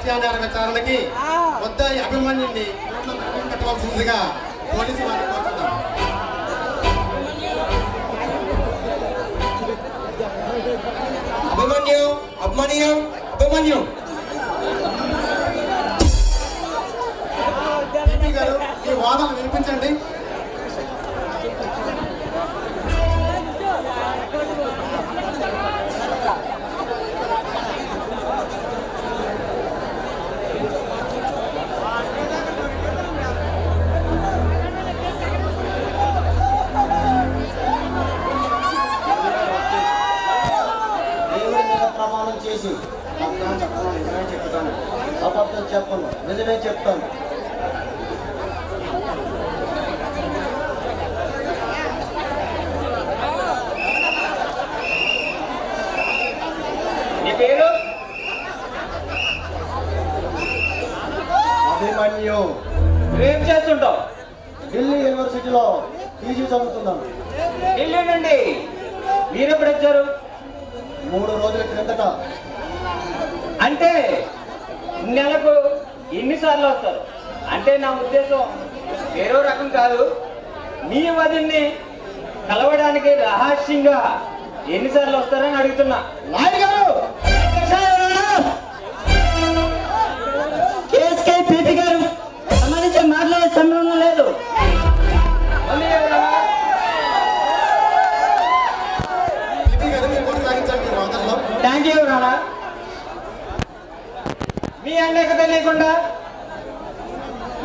హత్యానేర విచారణకి ముద్దాయి అభిమన్యుని కట్టవలసిందిగా పోలీసు వారిని కోరుతున్నాం. అభిమన్యు గారు ఈ వాదన వినిపించండి. ప్రమాణం చేసి నిజమే చెప్తాను, అబద్ధం చెప్పను, నిజమే చెప్తాను. నీ పేరు? అభిమన్యు. ఏం చేస్తుంటావు? ఢిల్లీ యూనివర్సిటీలో పీజీ చదువుతున్నాను. ఢిల్లీ నుండి మీరెప్పుడు వచ్చారు? 3 రోజుల క్రిందట. అంటే నెలకు ఎన్నిసార్లు వస్తారు? అంటే నా ఉద్దేశం వేరే రకం కాదు, మీ వదిన్ని కలవడానికి రహస్యంగా ఎన్నిసార్లు వస్తారని అడుగుతున్నా. నాయుడు గారు, కేఎస్కే పీపీ గారు సంబంధించి మాట్లాడే సమయం లేదు. Thank you Rana. మీ అన్నకు తెలియకుండా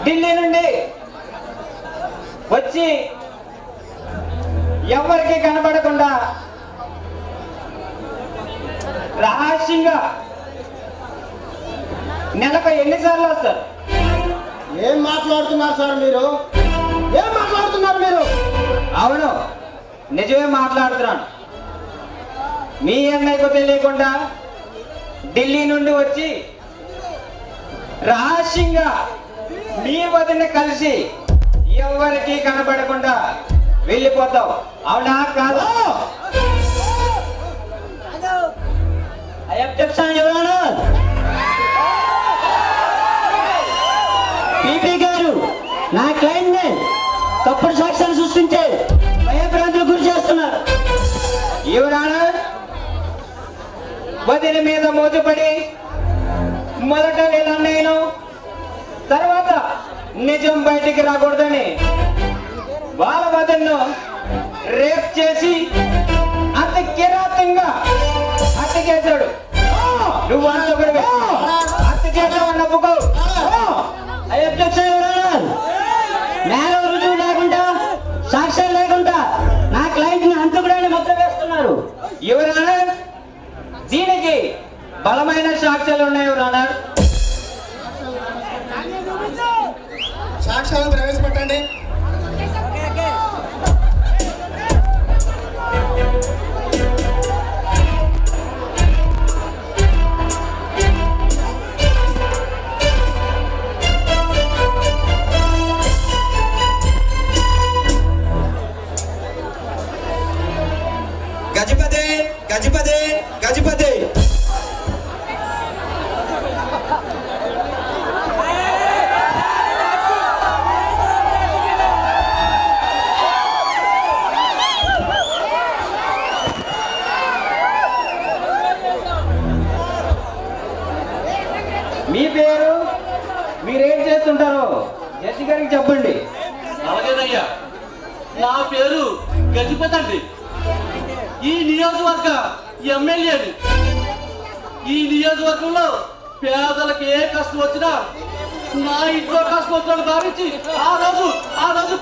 ఢిల్లీ నుండి వచ్చి ఎవరికి కనబడకుండా రహస్యంగా నెలకు ఎన్నిసార్లు వస్తారు? ఏం మాట్లాడుతున్నారు సార్ మీరు? ఏం మాట్లాడుతున్నారు మీరు? అవును, నిజమే మాట్లాడుతున్నాను. మీ అన్నయ్యకు తెలియకుండా ఢిల్లీ నుండి వచ్చి రహస్యంగా మీ వదిన కలిసి ఎవరికి కనబడకుండా వెళ్ళిపోతావు, అవునా కాదు? పీపీ గారు నా క్లయింట్ ని తప్పుడు సాక్ష్యాలు సృష్టించే భయభ్రాంతులు గురి చేస్తున్నారు. ఎవరానా వదిన మీద మోజుపడి మొదట నేను అన్నయ్యను, తర్వాత నిజం బయటికి రాకూడదని వాళ్ళ వదిన్ను రేప్ చేసి అతి కిరాతంగా హత్య చేశాడు. నువ్వు అన్నప్పుడు హత్య చేసావని నవ్వుకో. నేరం రుజువు లేకుండా, సాక్ష్యాలు లేకుండా నా క్లయింట్ ని హంతకుడని ముద్ర వేస్తున్నారు. ఎవరన్నా దీనికి బలమైన సాక్ష్యాలు ఉన్నాయి. ఎవరన్నా సాక్ష్యాలను ప్రవేశపెట్టండి. గజపతి గజపతి గజపతి మీ పేరు, మీరేం చేస్తుంటారో జడ్జి గారికి చెప్పండి. అలాగేనయ్యా, నా పేరు గజపతి అండి. ఈ నియోజకవర్గ ఎమ్మెల్యేని. ఈ నియోజకవర్గంలో పేదలకు ఏ కష్టం వచ్చినా నా ఇంట్లో కష్టం వచ్చిన భావించి ఆ రోజు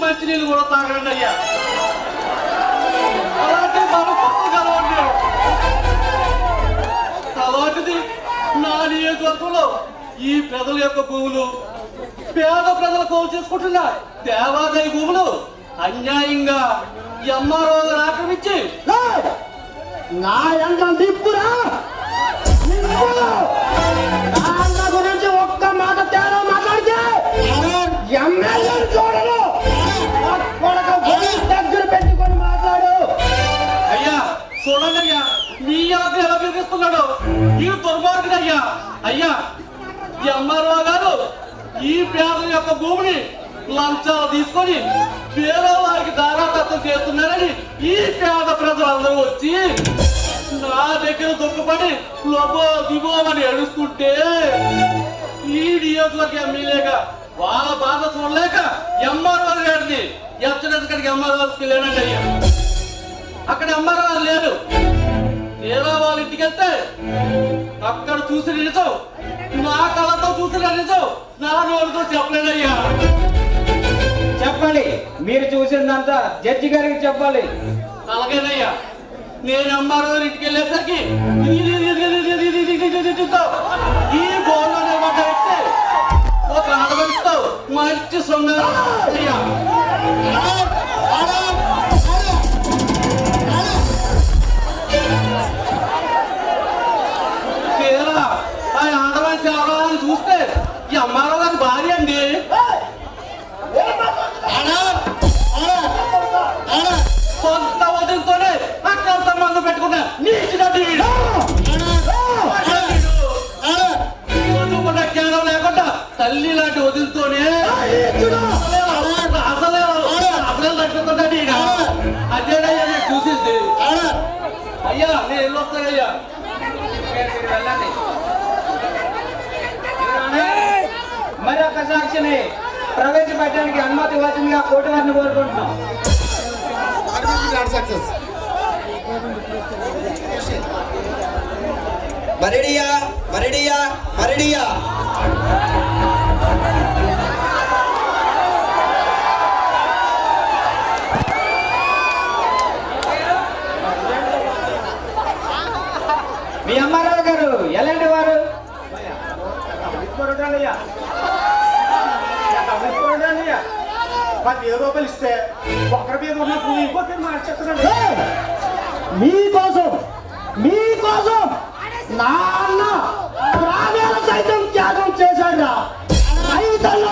మంచి నీళ్ళు కూడా తాగండి అయ్యా. అలాంటి మనస్తత్వం కలవండి. అలాంటిది నా నియోజకవర్గంలో ఈ ప్రజల యొక్క భూములు, పేద ప్రజలు కోలు చేసుకుంటున్న దేవాదాయ భూములు అన్యాయంగా ఎంఆర్ఓ గారు ఆక్రమించి నా ఎంత నిప్పురా గురించి ఒక్క మాట తేడా మాట్లాడితే ఎమ్మెల్యే చూడను. దగ్గర పెట్టుకొని మాట్లాడు. అయ్యా చూడండి అయ్యా, మీ ఎవరిని ఎలా బెదిరిస్తున్నాడు? ఈ దుర్మార్గుడు అయ్యా. అయ్యా ఎంఆర్ఓ గారు ఈ పేదల యొక్క భూమిని లంచాలు తీసుకొని పేదవారికి దారాదత్తం చేస్తున్నారని ఈ పేద ప్రజలందరూ వచ్చి నా దగ్గర దుఃఖపడి లోబో దిగోమని ఏడుస్తుంటే ఈ నియోజకవర్గ ఎమ్మెల్యేగా వాళ్ళ బాధ చూడలేక ఎంఆర్ఓ గారిని ఎచ్చడానికి ఎంఆర్ఓ వెళ్ళానండి అయ్యా. అక్కడ ఎంఆర్ఓ లేరు. తీరా వాళ్ళ ఇంటికి వెళ్తే అక్కడ చూసిన నిజం నా కళతో చూసిన నిజం నా నోటితో చెప్పలేదయ్యా. చెప్పాలి, మీరు చూసిందంతా జడ్జి గారికి చెప్పాలి. అలాగేనయ్యా. నేను ఎంఆర్ఓ ఇంటికి వెళ్ళేసరికి ఈ బోర్డు ఇస్తే ఒక ఆడవరితో మంచి సొందరం అయ్యా. తీరా ఆ ఆడవలసి ఎవరని చూస్తే ఈ ఎంఆర్ఓ గారి భార్య అండి. సొంత వదిలితోనే అక్కడ సంబంధం పెట్టుకున్నా నీచినట్టు చదువుకున్న జ్ఞానం లేకుండా తల్లి లాంటి వదిలితోనే అసలు తట్టుకుంటాడు ఈయన. అదేనయ్యా నేను చూసింది. అయ్యా నేను వెళ్ళొస్తానయ్యా. వెళ్ళండి. మరి ఒక సాక్షిని ప్రవేశపెట్టడానికి అనుమతి ఇవ్వాల్సిందిగా కోర్టు వారిని కోరుకుంటున్నాం. సక్సెస్ మరిడియా మరిడియా మరిడియా. మీ అమ్మారావు గారు ఎలాంటి వారు? ₹10,000 ఇస్తే ఒకరి మీద ఉన్న భూమి ఇంకొకరి మార్చేస్తున్నాడు. మీకోసం నా అన్న ప్రాణాలు సైతం త్యాగం చేశాడు. రైతుల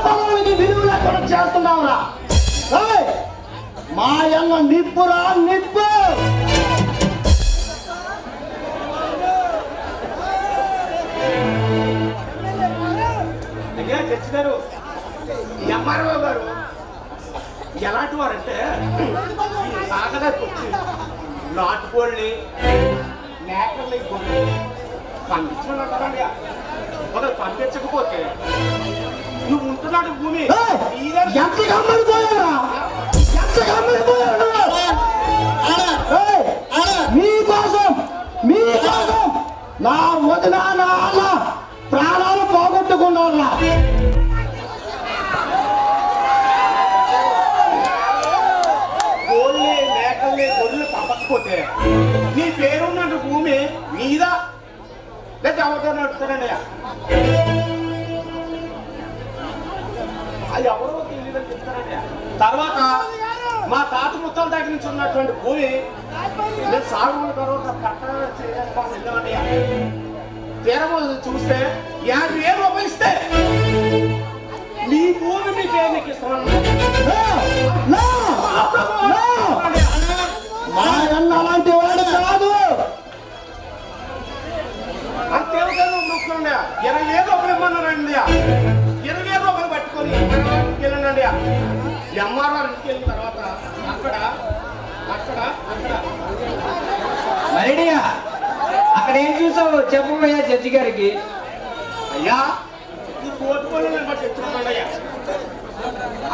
పదవిని విలువ లేకుండా చేస్తున్నావురా. మా అన్న నిప్పురా నిప్పు. తెచ్చినారు. ఎంఆర్ఓ గారు ఎలాంటి వారంటే సాగడానికి వచ్చి నాటుకోళ్ళని మేకల్ని గొర్రె పంపించమంటారండి. ఒకరు పంపించకపోతే నువ్వు ఉంటున్నాడు భూమి ఎంత గమ్మడిపోయారా, ఎంత గమ్మడిపోయాడు. మీకోసం నా వదిన నా అన్న ప్రాణాలు పోగొట్టుకున్నారా. కోళ్ళని మేకల్ని గొర్రెలు పంపకపోతే నీ పేరున్న భూమి మీద లేదా ఎవరితో నడుస్తారండి. అది ఎవరో తెలియదని చెప్తారండి. తర్వాత మా తాత ముత్తాల దగ్గర నుంచి ఉన్నటువంటి భూమి నేను సాగు తర్వాత కట్టడం చేయడానికి తీరబో చూస్తే ₹50,000 ఇస్తే మీ భూమి మీ పేరుకి ఇస్తాను. అలాంటి వాడు కాదు. అంతేకాదు ముఖ్యంగా ₹20,000 ఇమ్మన్నారండి. ₹20,000 పట్టుకొని వెళ్ళండి. ఎంఆర్ఓ ఇంటికి వెళ్ళిన తర్వాత అక్కడ మరిడియా అక్కడ ఏం చూసావు చెప్పబోయా జడ్జి గారికి. అయ్యా ఈ కోర్టుకోళ్ళు నేను బట్టి చెప్తున్నాను అయ్యా.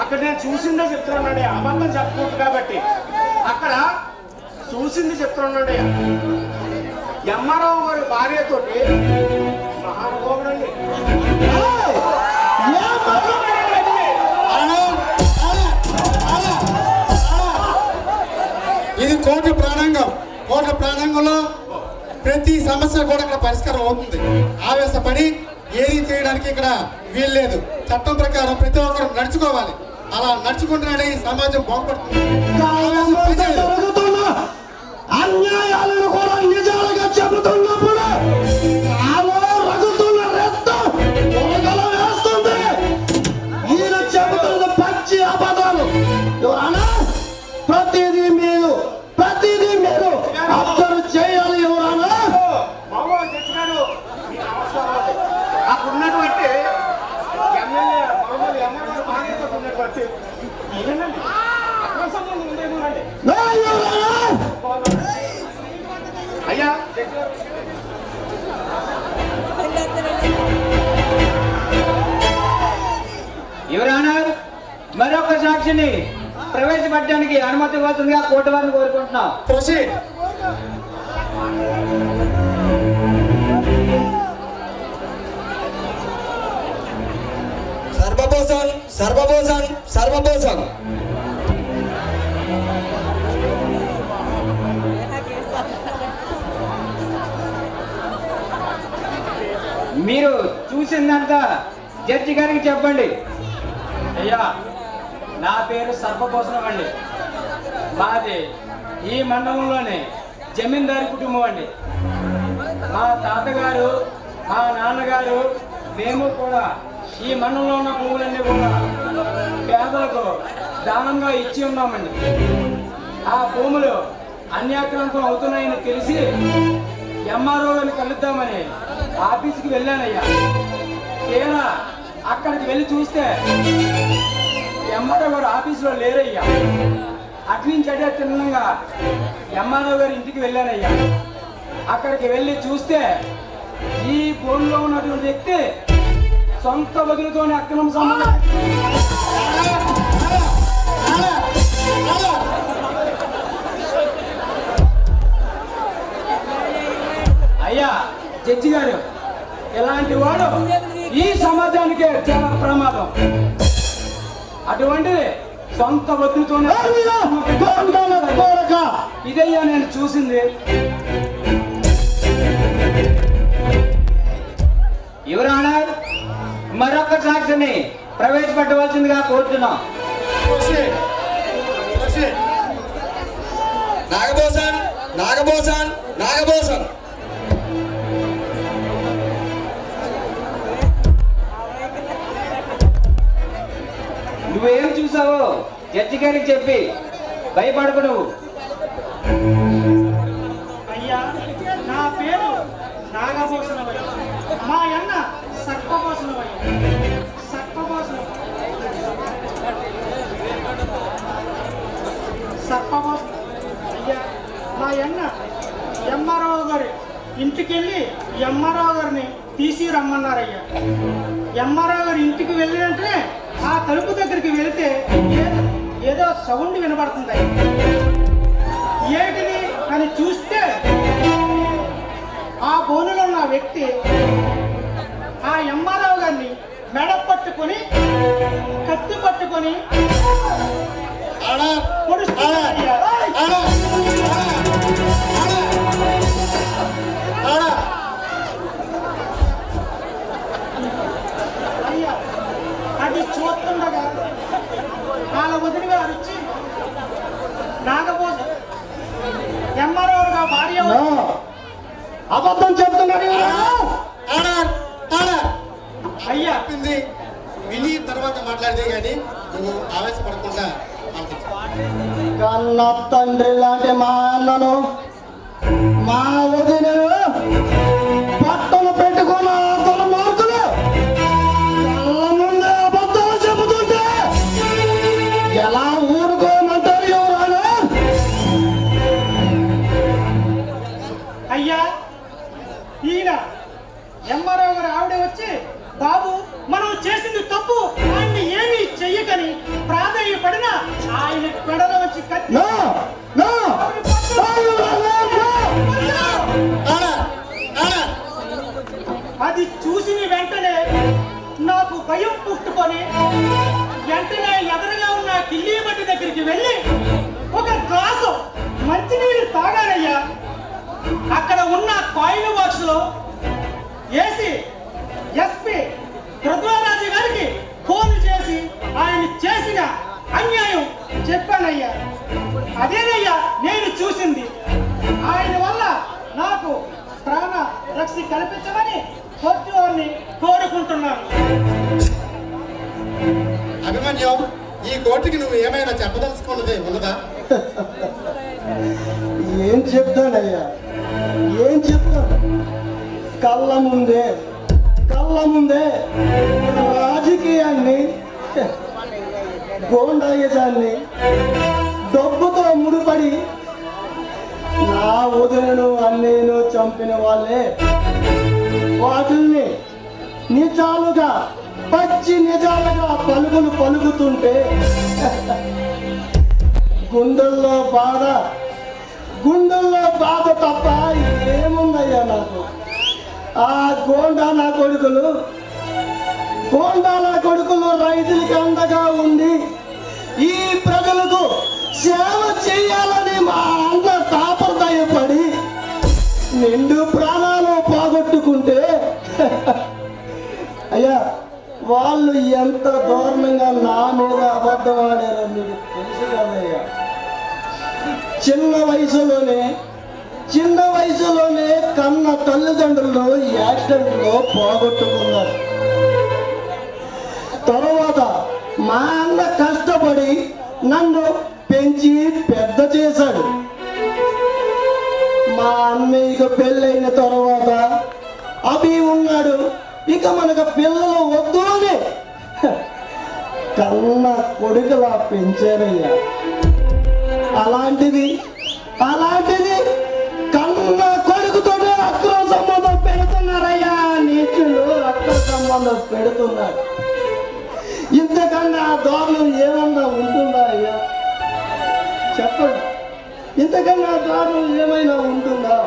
అక్కడ నేను చూసిందే చెప్తున్నానండి. అబద్ధం చెప్పకూడదు కాబట్టి అక్కడ చూసింది చెప్తున్నానండి. ఎంఆర్ఓ గారి భార్యతోటి మహానుభావుడండి. ఇది కోర్టు ప్రాణాంగం. కోర్టు ప్రాణాంగంలో ప్రతి సమస్య కూడా ఇక్కడ పరిష్కారం అవుతుంది. ఆవేశపడి ఏది చేయడానికి ఇక్కడ వీల్లేదు. చట్టం ప్రకారం ప్రతి ఒక్కరు నడుచుకోవాలి. అలా నడుచుకుంటున్నాడే ఈ సమాజం బాగుపడుతుంది. అన్యాయాలను కూడా నిజాలుగా చెబుతున్నప్పుడు నాలో రగుతున్న రక్తం ఉరగలు వేస్తుంది. ఈయన చెబుతున్న పచ్చి అబద్ధాలు. ఎవరన్నా ప్రతిదీ మీరు అబ్జర్వ్ చేయాలి. ఎవరన్నా బాబు తెచ్చినాడు. ఎమ్మగారు భార్యతో ఇదేనండి అక్రమ సంబంధం ఉందేమోనండి. అయ్యా ఎవరైనా మరొక సాక్షిని ప్రవేశపెట్టడానికి అనుమతి ఇవ్వాల్సిందిగా కోర్టు వారిని కోరుకుంటున్నాం. ప్రొసీడ్. సర్వభూషణ్ సర్వభూషణ్ సర్వభూషణ్. మీరు చూసిందంతా జడ్జి గారికి చెప్పండి. అయ్యా, నా పేరు సర్పభూషణం అండి. మాది ఈ మండలంలోనే జమీందారి కుటుంబం అండి. మా తాతగారు, మా నాన్నగారు, మేము కూడా ఈ మండలంలో ఉన్న భూములన్నీ కూడా పేదలకు దానంగా ఇచ్చి ఉన్నామండి. ఆ భూములు అన్యాక్రాంతం అవుతున్నాయని తెలిసి ఎంఆర్ఓని కలుద్దామని ఆఫీస్కి వెళ్ళానయ్యా. తీరా అక్కడికి వెళ్ళి చూస్తే ఎంఆర్ఓ గారు ఆఫీసులో లేరయ్యా. అట్నుంచి అడే తిన్నంగా ఎంఆర్ఓ గారి ఇంటికి వెళ్ళానయ్యా. అక్కడికి వెళ్ళి చూస్తే ఈ ఫోన్లో ఉన్నటువంటి వ్యక్తి సొంత వదిలితోనే అక్రమ సంబంధం. అయ్యా జడ్జి గారు, ఇలాంటి వాడు ఈ సమాజానికే చాలా ప్రమాదం. అటువంటిది సొంత వదిలితోనే ఇదయ్యా నేను చూసింది. ఎవరైనా మరొక సాక్షిని ప్రవేశపెట్టవలసిందిగా కోరుతున్నాం. ప్రొసీడ్. ప్రొసీడ్. నాగభూషణ్ నాగభూషణ్ నాగభూషణ్. నువ్వేం చూసావో జడ్జి గారికి చెప్పి భయపడకు నువ్వు. అయ్యా, నా పేరు నాగభూషణమయ్య. మా అన్న సర్పభూషణమయ్య. సర్పభూషణ అయ్యా, మా అన్న ఎంఆర్ఓ గారి ఇంటికి వెళ్ళి ఎంఆర్ఓ గారిని తీసి రమ్మన్నారయ్యా. ఎంఆర్ఓ గారి ఇంటికి వెళ్ళి వెంటనే ఆ తలుపు దగ్గరికి వెళితే ఏదో సౌండ్ వినబడుతుంది. ఏంటిది అని చూస్తే ఆ బోనులో ఉన్న వ్యక్తి ఆ ఎంఆర్ఓ గారిని మెడ పట్టుకొని కత్తి పట్టుకొని పొడుస్తున్నాడయ్యా. అయ్యా, అది చూస్తుండగా వాళ్ళ వదిలి గారు వచ్చి నాగభూషణ్ ఎంఆర్ఓ భార్య అబద్ధం చెప్తున్నాడు. అయ్యా చెప్పింది విని తర్వాత మాట్లాడితే కానీ నువ్వు ఆవేశపడకుండా కన్న తండ్రి లాంటి మా అన్నను మా వదినను పట్టలు పెట్టుకున్న అతను మార్కులు కళ్ళ ముందే అబద్ధాలు చెబుతుంటే ఎలా ఊరుకోమంటారు ఎవరైనా? అయ్యా, ఈయన ఎంఆర్ఓ గారు ఆవిడ వచ్చి, బాబు మనం చేసింది తప్పు, ఆయన్ని ఏమీ చెయ్యకని ప్రాధాన్యపడిన ఆయన పెడలో వచ్చి కత్తి అది చూసిన వెంటనే నాకు భయం పుట్టుకొని వెంటనే ఎదురుగా ఉన్న కిల్లీ బట్టి దగ్గరికి వెళ్ళి ఒక గ్లాసు మంచినీళ్ళు తాగానయ్యా. అక్కడ ఉన్న కాయిన్ బాక్స్ లో వేసి ఎస్పీ పృథ్వరాజు గారికి ఫోన్ చేసి ఆయన చేసిన అన్యాయం చెప్పానయ్యా. అదేనయ్యా నేను చూసింది. ఆయన వల్ల నాకు ప్రాణ రక్ష కల్పించమని కోర్టు వారిని కోరుకుంటున్నాను. అభిమన్యం, ఈ కోర్టుకి నువ్వు ఏమైనా చెప్పదలుచుకున్నది ఉన్నదా? ఏం చెప్తానయ్యా, ఏం చెప్తాను? కళ్ళ ముందే రాజకీయాన్ని గోండాయజాన్ని డబ్బుతో ముడిపడి నా వదినను అన్నయ్యను చంపిన వాళ్ళే వాటిల్ని నిజాలుగా పచ్చి నిజాలుగా పలుకులు పలుకుతుంటే గుండెల్లో బాధ తప్ప ఏముందయ్యా నాకు. ఆ గోండాల కొడుకులు రైతులకి అండగా ఉండి ఈ ప్రజలకు సేవ చేయాలని మా అంత తాపత్రయపడి నిండు ప్రాణాలు పోగొట్టుకుంటే అయ్యా వాళ్ళు ఎంత దారుణంగా నా మీద అబద్ధం ఆడారో మీకు తెలుసు కదయ్యా. చిన్న వయసులోనే కన్న తల్లిదండ్రులు యాక్సిడెంట్లో పోగొట్టుకున్నారు. తర్వాత మా అన్న కష్టపడి నన్ను పెంచి పెద్ద చేశాడు. మా అన్నయ్యకు పెళ్ళైన తర్వాత అభి ఉన్నాడు, ఇక మనకు పిల్లలు వద్దు అని కన్న కొడుకులా పెంచారయ్యా. అలాంటిది కన్న కొడుకుతోనే అక్రమ సంబంధం పెడుతున్నారయ్యా. నీచులు అక్రమ సంబంధం పెడుతున్నారు. ఇంతకన్నా దారుణం ఏమన్నా ఉంటుందా అయ్యా? చెప్పండి, ఇంతకన్నా దారుణం ఏమైనా ఉంటుందా?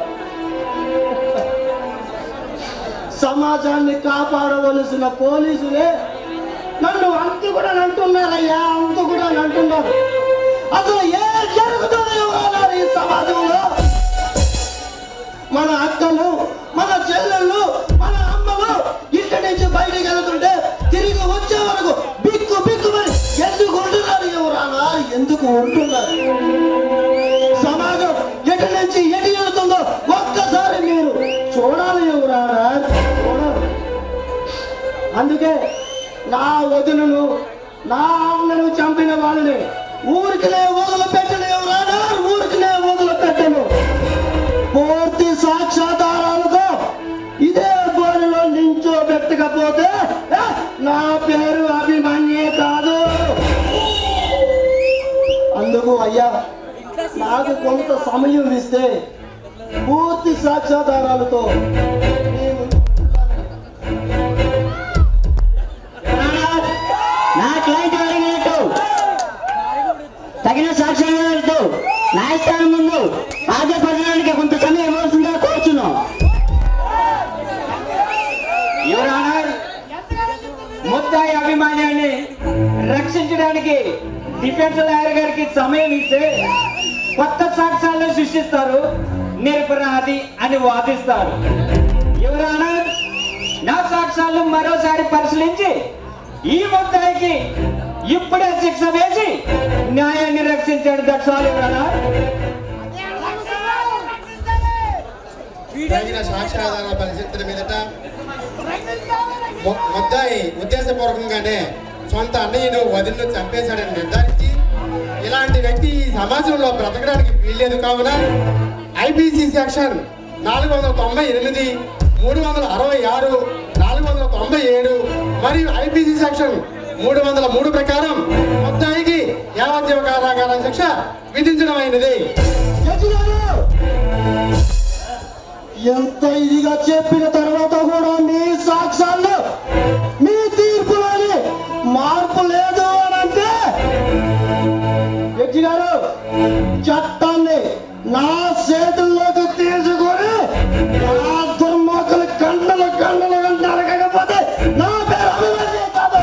సమాజాన్ని కాపాడవలసిన పోలీసులే నన్ను అంటున్నారయ్యా, అంటున్నారు. అసలు ఏం జరుగుతుందో ఈ సమాజంలో? మన అక్కలు, మన చెల్లెళ్ళు, మన అమ్మలు ఇంటి నుంచి బయటికి వెళ్తుంటే తిరిగి వచ్చే వరకు బిక్కుమని ఎందుకు ఉంటున్నారు? సమాజం ఎటు నుంచి ఎటు వెళ్తుందో ఒక్కసారి మీరు చూడాలి ఎవరానా, చూడాలి. అందుకే నా వదినను, నా అమ్మను చంపిన వాళ్ళని ఊరికినే వదిలిపెట్టను ఎవరానా, ఊరికినే వదిలిపెట్టను. పూర్తి సాక్ష్యాధారాలతో ఇదే బోరులో నించోబెట్టకపోతే నా పేరు అభిమన్యే కాదు. అందుకు అయ్యా నాకు కొంత సమయం ఇస్తే పూర్తి సాక్ష్యాధారాలతో నా క్లయింట్ అడిగినట్టు తగిన సాక్ష్యాధారాలతో న్యాయస్థానం ముందు హాజరుపరచడానికి కొంత సమయం ఇవ్వాల్సిందిగా కోరుచున్నాం. యువర్ ఆనర్, ముద్దాయి అభిమాన్యాన్ని రక్షించడానికి డిఫెన్స్ లాయర్ గారికి సమయం ఇస్తే కొత్త సాక్ష్యాలను సృష్టిస్తారు, నిరపరాధి అని వాదిస్తారు. యువర్ ఆనర్, నా సాక్ష్యాలను మరోసారి పరిశీలించి ఈ ముద్దాయికి ఇప్పుడే శిక్ష వేసి న్యాయాన్ని రక్షించాడు. దక్షాలు యువర్ ఆనర్. తగిన సాక్ష్యాధారాల పరిస్థితుల మీదట ముద్దాయి ఉద్దేశపూర్వకంగానే సొంత అన్నయ్యను వదిలిను చంపేశాడని నిర్ధారించి ఇలాంటి వ్యక్తి ఈ సమాజంలో బ్రతకడానికి వీల్లేదు కావున ఐపీసీ సెక్షన్ 498, 366, 497 మరియు ఐపీసీ సెక్షన్ 303 ప్రకారం ముద్దాయికి యావజ్జీవ కారాగార శిక్ష విధించడం అయినది. ఎంత ఇదిగా చెప్పిన తర్వాత కూడా మీ సాక్ష్యాల్లో, మీ తీర్పులోని మార్పు లేదు అని అంటే జడ్జి గారు చట్టాన్ని నా చేతుల్లోకి తీసుకొని నా దుర్మార్గులు కండలు నరకకపోతే నా పేరు అభిమన్యే కాదు.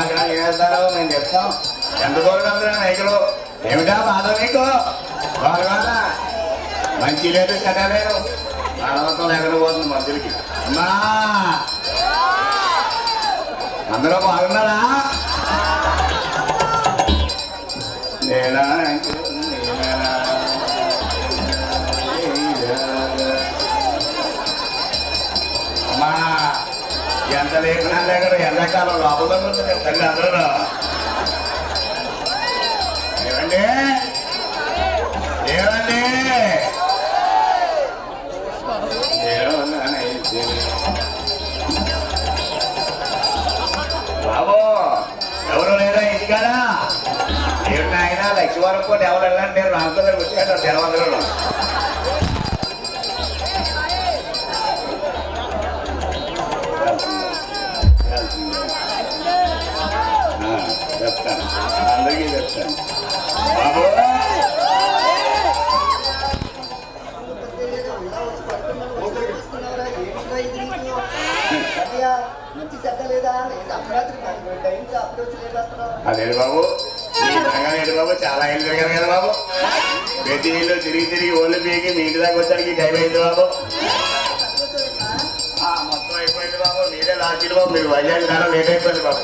అక్కడ ఏమేస్తారో నేను చెప్తాం. ఎంత దూరం వెళ్తున్నా మైకులు ఏమిటా బాధ నీకు? వాళ్ళ మంచి లేదు చెడ్డ లేదు మానవత్వం లేకుండా పోతుంది మధ్యలకి. అమ్మా అందరూ బాగున్నారా? నేనా అమ్మా ఎంత లేకున్నా లేకుండా ఎండాకాలం లోపల ఉంటుంది తల్లి అందరూ. ఏమండి ఏమండి బాబు ఎవరు లేదా ఇంటికాడా? ఏమిటి ఆయన లక్ష్మీవారం కూడా ఎవరు వెళ్ళండి నేను రామకృష్ణ వచ్చేటప్పుడు జనవందరూ చెప్తాను అందరికీ చెప్తాను. బాబు అదేంటి బాబు ఏంటి బాబు చాలా ఇల్లు తిరిగారు కదా బాబు. ప్రతి ఇల్లు తిరిగి ఓళ్ళు పీకి మీ ఇంటి దాకా వచ్చానికి టైం అయింది బాబు. మొత్తం అయిపోయింది బాబు. మీరే లాస్ట్ బాబు. మీరు వైజాగ్ చాలా లేట్ అయిపోయింది బాబు.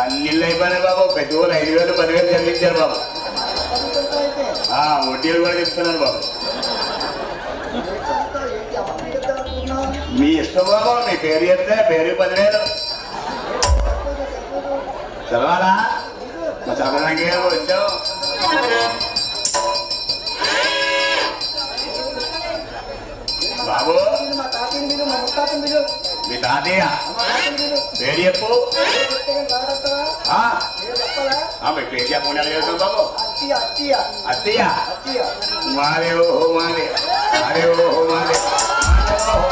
అన్ని ఇల్లు అయిపోయినాయి బాబు. ప్రతి ఊళ్ళు 5,000 10,000 చెల్లించారు బాబు. వడ్డీలు కూడా చెప్తున్నారు బాబు. మీ ఇష్టం బాబు. మీ పేరు చెప్తే పేరు 10,000 చదవాలా? చదవడానికి వచ్చావు బాబు. మీ తాతయ్య పేరు చెప్పు. మీ పేరు చెప్పకుండా చేస్తాం బాబు. అత్తయ్య మాదే ఓహో మాదే అదే ఓహో మాదే బాబు.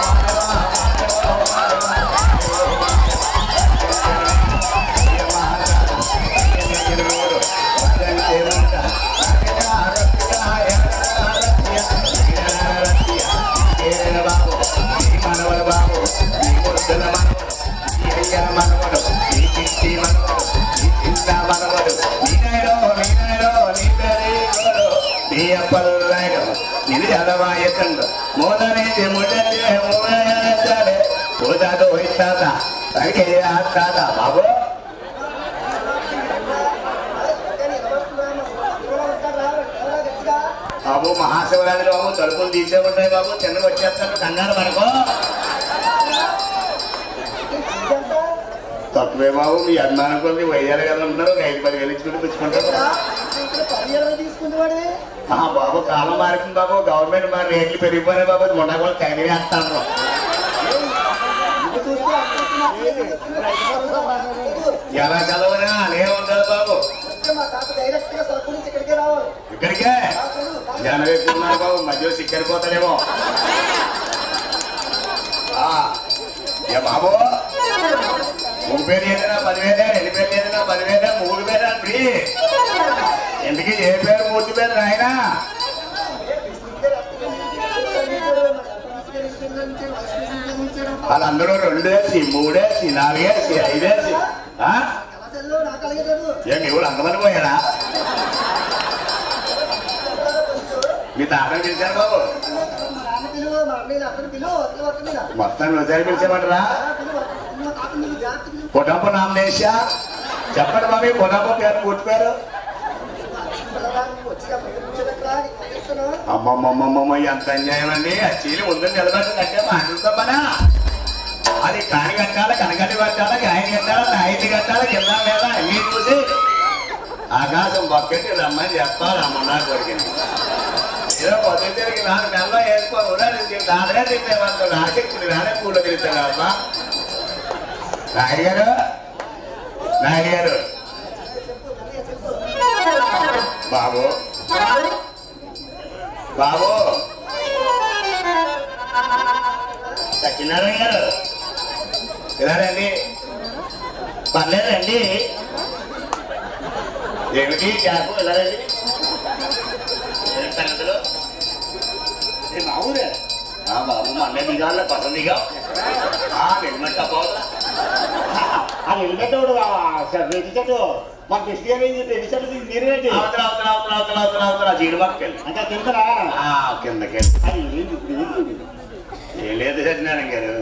మనవడు బాబు ఈ ముద్దుల మనవడు ఈ అయ్యల మనవడు ఈ చింటి మనవడు ఈ చింత మనవడు నీనాయో నీ పేరు నీ అప్పల్లాయో ఇది అలవాయతండు మోదనేది ముడ్డే మూడాడే పోతాదో ఇస్తాత తనకే ఆస్తాత బాబు. బాబు మహాశివరాత్రి బాబు తలుపులు తీసే ఉంటాయి బాబు. చిన్నగా వచ్చేస్తాను కంగారు మనకు తక్కువే బాబు. మీ అభిమానం కొద్ది వైద్యాలు కదా ఉంటారు. 5-10 ఇచ్చుకుంటూ పుచ్చుకుంటారు బాబు. కాలం మారుతుంది బాబు. గవర్నమెంట్ మరి రేట్లు పెరిగిపోయినాయి బాబు. మొన్న కూడా తగిలి వేస్తాను. ఎలా చదవనా అనే ఉంటారు బాబు. ఇక్కడికే జనం ఎక్కున్నారు బాబు. మధ్యలో సిక్కరిపోతాడేమో బాబు. 3 పేరు ఏదైనా 10,000 2 పేర్లు ఏదైనా 10,000 3 పేరు ఫ్రీ. ఎందుకు ఏ పేరు పూర్తి పేరు రాయనా? వాళ్ళందరూ 2 వేసి 3 వేసి 4 వేసి 5 వేసి మీ ఊళ్ళు అంతమంది పోయారా? మీ తాతను పిలిచారు బాబు. మొత్తాన్ని ఒకసారి పిలిచామంటారా? పొటంపు నామనేషా చెప్పండి బాబు. పొటంపు పేరు పుట్టిపోయారు. అమ్మమ్మమ్మమ్మ ఎంత అన్యాయం అండి. ఆ చీలి ముందు నిలబెట్టిందంటే మాట్లాడుతామనా? అది కాని కట్టాలి కనకటి కట్టాలి గాయని కట్టాలి నాయని కట్టాలి కింద మీద అన్ని చూసి ఆకాశం బొక్కెట్టి రమ్మని చెప్పాలి. అమ్మన్నా కొరికింది ఏదో పొద్దు తిరిగి 4 నెలలో వేసుకోవాలి. దాదరే తిప్పేవాళ్ళు ఆసక్తులు రానే పూలు తిరుగుతాడు అమ్మా. నాయుడు గారు బాబు బాబు సత్యనారాయణ గారు ఇలా రండి. పర్లేదండి. ఏమిటి జాబు ఇలా రండి. సంగతులు మామూలే బాబు మొన్న దిగాల కొత్త దిగా హెల్మెట్ పోదా ఆ హెల్మెట్ చెట్టు మా కృష్ణ ఎన్ని చెట్టు తీరేంటి అవుతున్నా జీడిపక్కలు అంటే కిందరా కిందకెళ్ళి ఏం లేదు సత్యనారాయణ గారు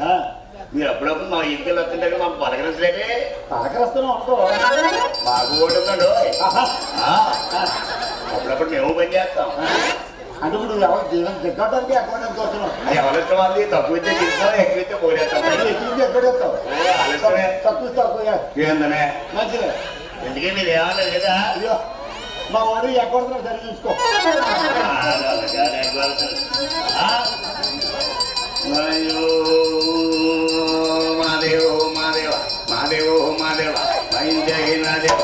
మీరు అప్పుడప్పుడు మా ఇంటికి వస్తుంటే మాకు పలకరించలేదే పలకరిస్తున్నాం అనుకో మాకు ఓటు ఉందండు అప్పుడప్పుడు మేము పని చేస్తాం అంటే ఇప్పుడు ఎవరు జీవనం దిగ్గడానికి అకౌంట్ వస్తున్నాం ఎవరిష్టం వాళ్ళది తక్కువ ఇస్తే తీసుకోవాలి ఎక్కువ ఇస్తే పోయేస్తాం ఎక్కడేస్తాం తక్కువ ఏందనే మంచిదే ఎందుకే మీరు ఏమన్నా లేదా మా వాడు ఎక్కడ సరి చూసుకో మాదేవో మాదేవ మాదేవో మాదేవ జయ నాదేవ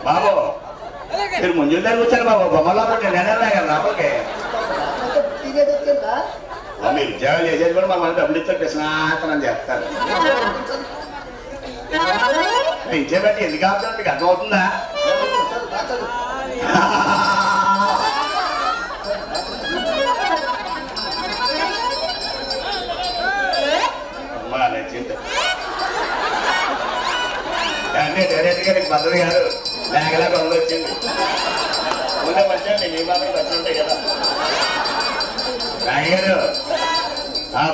బాబు మీరు ముందు దగ్గర వచ్చారు బాబు బొమ్మలో నెలలా కదా లోపలికి మీరు ఉద్యోగాలు చేసేది కూడా మమ్మల్ని డబ్బులు ఇస్తారు కృష్ణాతనం చేస్తారు ఇచ్చేబట్టి ఎందుకు కావుతుంది మీకు అర్థమవుతుందా అంటే డైరెక్ట్ గా నీకు పద్ధతి కాదు లేకలా కొండ వచ్చింది ముందే మంచిగా మీ బాబు వచ్చి ఉంటాయి కదా నాయగారు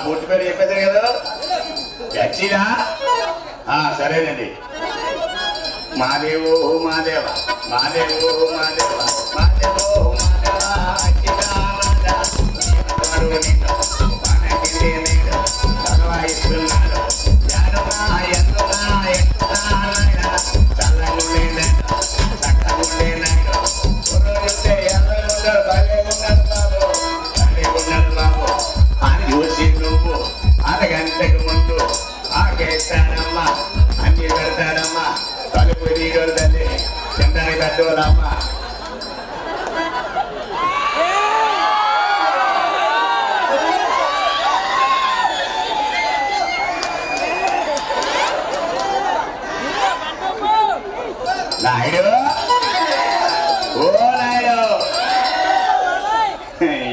పూర్తి పేరు చెప్పేది కదా చచ్చినా సరేనండి మాదేవో మాదేవ మాదేవో మాదేవ మాదేవో అరగంటకు ముందు ఆకేస్తానమ్మా అన్ని పెడతాడమ్మా తలుపు తీయడం తల్లి చెందని కట్టుకోదమ్మా నాయుడు ఓ నాయుడు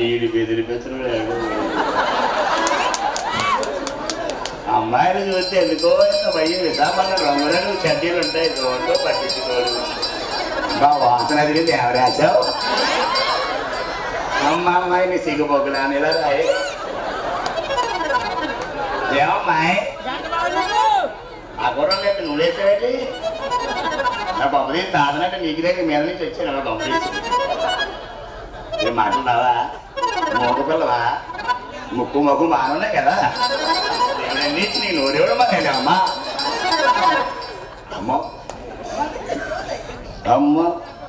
ఈడు బెదిరి పెంచుడు అమ్మాయిలు చూస్తే ఎందుకో ఇంత భయం విశాఖపట్నం రంగులను చడ్డీలు ఉంటాయి రోడ్లో పట్టించుకోడు బా వాసన తిరిగింది ఎవరాశావు అమ్మ అమ్మాయిని సిగ్గుపోకులా అని ఇలా రాయి ఏమమ్మాయి ఆ గుర్రం లేదు నువ్వు వేసేవేంటి నా బొమ్మది తాదనంటే నీకు దగ్గర మీద నుంచి వచ్చాను నా బొమ్మ మీరు మాట్లాడావా మోగ పిల్లవా ముక్కు మొక్కు బాగున్నాయి కదా నీకు నీ నోరేవడం మాట్లాడా అమ్మా అమ్మ అమ్మ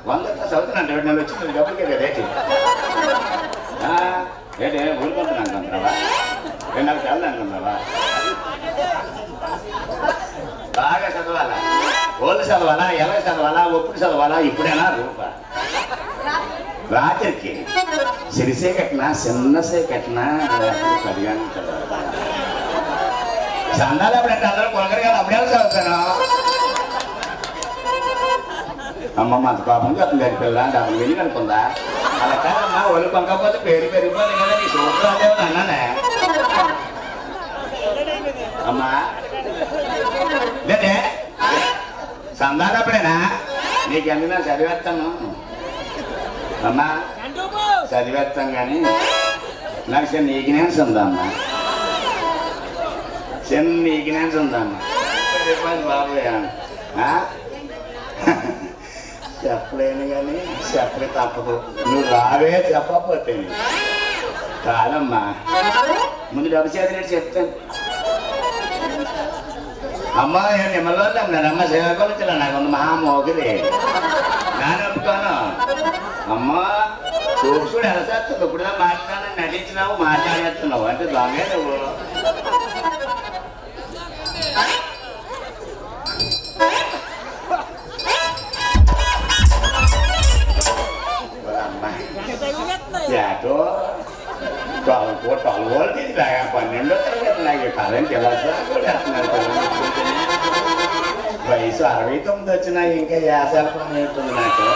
100 చదువుతున్నాను 2 నెలలు వచ్చింది డబ్బులకే కదా రేటు రేటే ఊరుకుంటున్నాను అనుకుంటున్నావా 2 నెలలు చదువు అనుకుంటున్నావా బాగా చదవాలా ఓళ్ళు చదవాలా ఎలా చదవాలా ఒప్పుడు చదవాలా ఇప్పుడైనా రూప రాత్రికి సిరిసే కట్టినా చిన్నసే కట్టినా 10 గంటలు చదవాలి చందాలు ఎప్పుడంటే అందరూ కొనగరు కదా అప్పుడే చదువుతాను అమ్మమ్మ అంత పాపం చెప్తుంది గారి పిల్ల డబ్బులు వెళ్ళి అనుకుందా అలా కాదమ్మా ఒళ్ళు కొనకపోతే పేరు పెరిగిపోతుంది కదా నీ సూత్రం అదేమో అన్నానే అమ్మా లేదే చందాలు అప్పుడేనా నీకెందుకు నేను చదివేస్తాను అమ్మా చదివేస్తాం కానీ నాకు చిన్న ఈగినాన్స్ ఉందమ్మా చిన్న ఈగినాన్స్ ఉందమ్మా బాబు చెప్పలేను కానీ చెప్పలే తప్పదు నువ్వు రావే చెప్పకపోతే కాదమ్మా ముందు డబ్బు చేతినట్టు చెప్తాను అమ్మ నేను నిమ్మలో అమ్మ సేవకొచ్చిన నాకు ఉంది మహా మోగిది నాన్న ఒప్పుకోను అమ్మ చూపుడు ఎలా చేస్తుంది ఇప్పుడుదా మాట్లాడాలని నటించినావు మాట్లాడేస్తున్నావు అంటే దొంగే నువ్వు ఏటో 12 వోల్ట్ ఇది 12వ తరగతి నాకు కరెంట్ ఎలా సార్ వయసు 69 వచ్చినా ఇంకా యాసాల పని ఉంటుంది నాకు.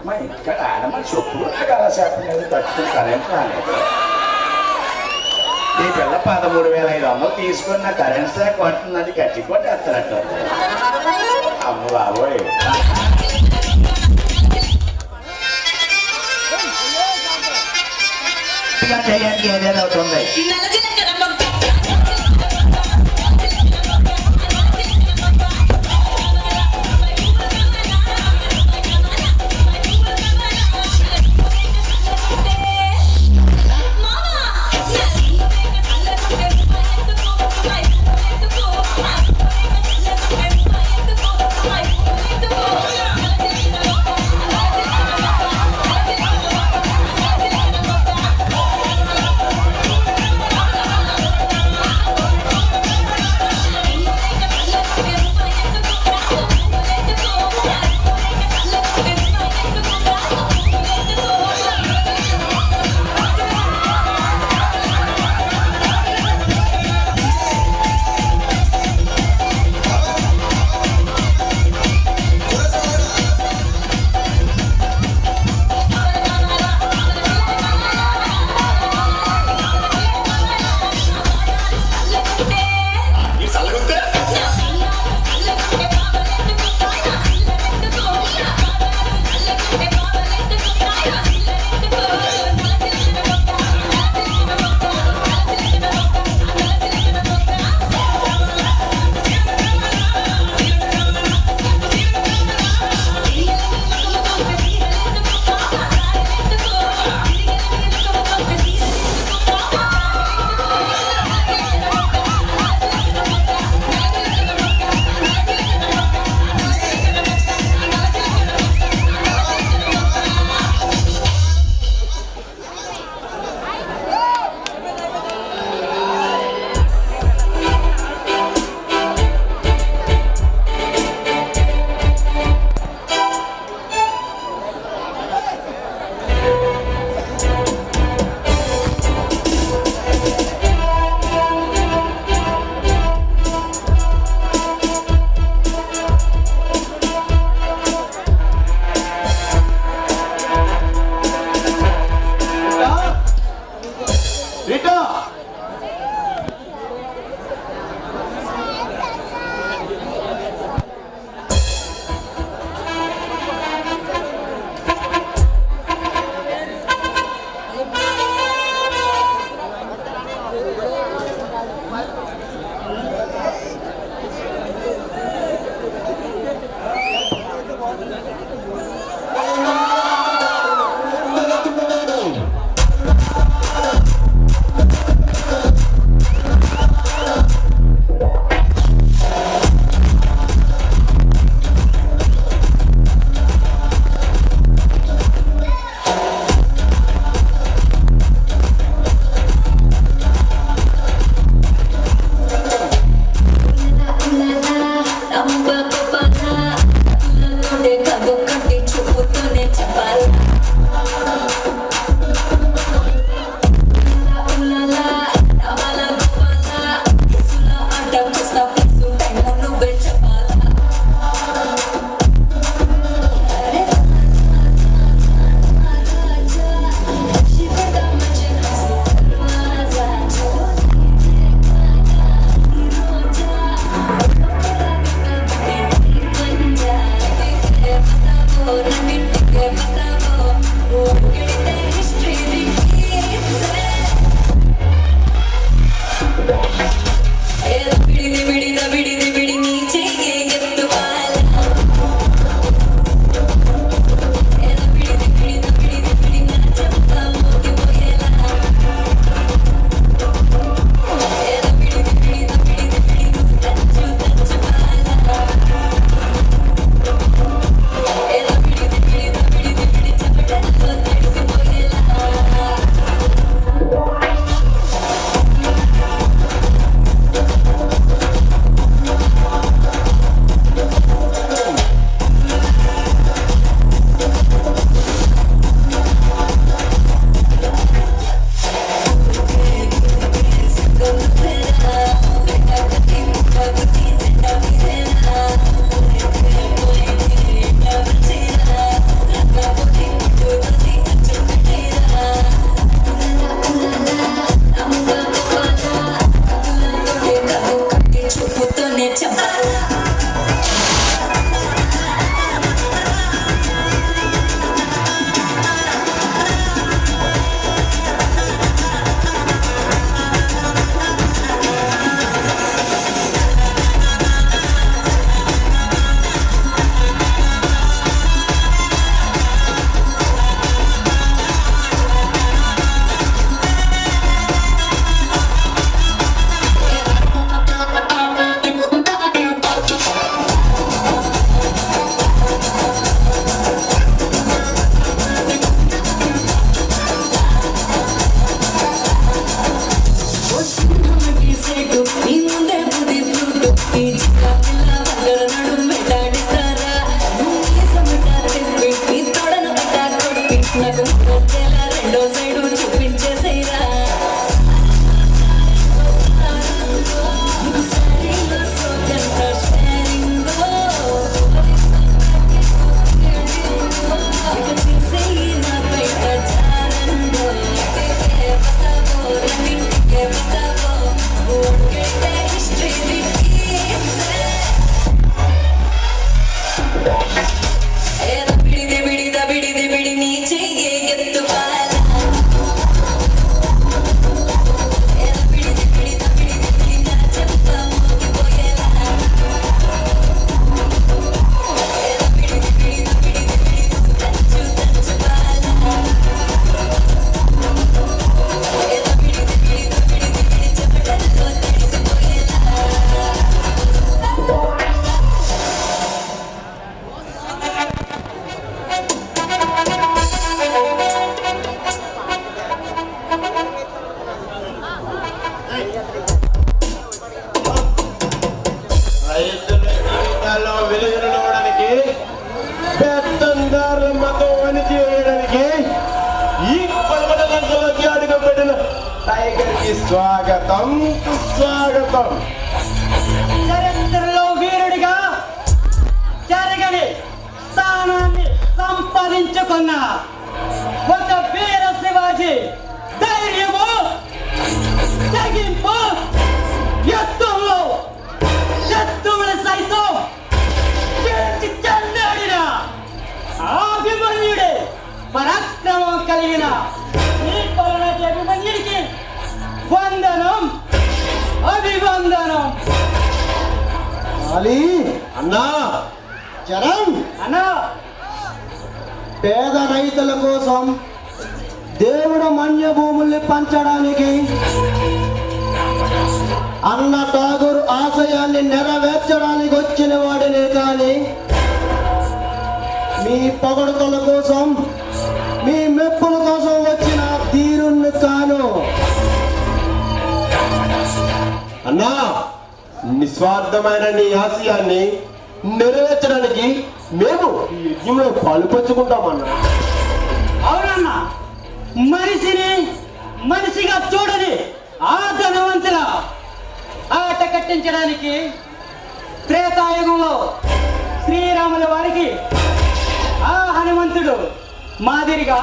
మా ఇంటికాడ ఆడమని చెప్పులు నాకు అలా చెప్పలేదు, తట్టుకుని కరెంట్ రాలేదు. ఈ పిల్ల 13,500 తీసుకొని నా కరెంట్ శాఖ కొట్టున్నది గట్టి కొట్టేస్తానట్టు. అమ్మ బాబోయ్, చేయడానికి ఏదేదో అవుతుంది. స్వాగతం సుస్వాగతం. చరిత్రలో వీరుడిగా జరగని స్థానాన్ని సంపాదించుకున్న ఒక వీర శివాజీ ధైర్యము తెగింపు యుద్ధంలో శత్రువులు సైతం చేర్చి చెందాడిన అభిమన్యుడే పరాక్రమం కలిగిన ఈ పరనాటి అభిమన్యుడికి వందనం అభివందనం. అలీ అన్నా చరణ్ అన్నా, పేద రైతుల కోసం దేవుడు మన్య భూముల్ని పంచడానికి అన్న ఠాగూర్ ఆశయాన్ని నెరవేర్చడానికి వచ్చిన వాడినే కానీ మీ పొగడుకల కోసం మీ మెప్పుల కోసం వచ్చిన ధీరుణ్ణి కాను. అన్నా, నిస్వార్థమైన నీ ఆశయాన్ని నెరవేర్చడానికి మేము ఈ యజ్ఞంలో పాలు పంచుకుంటామన్నా. అవునన్నా, మనిషిని మనిషిగా చూడని ఆ ధనవంతుల ఆట కట్టించడానికి త్రేతాయుగంలో శ్రీరాముల వారికి ఆ హనుమంతుడు మాదిరిగా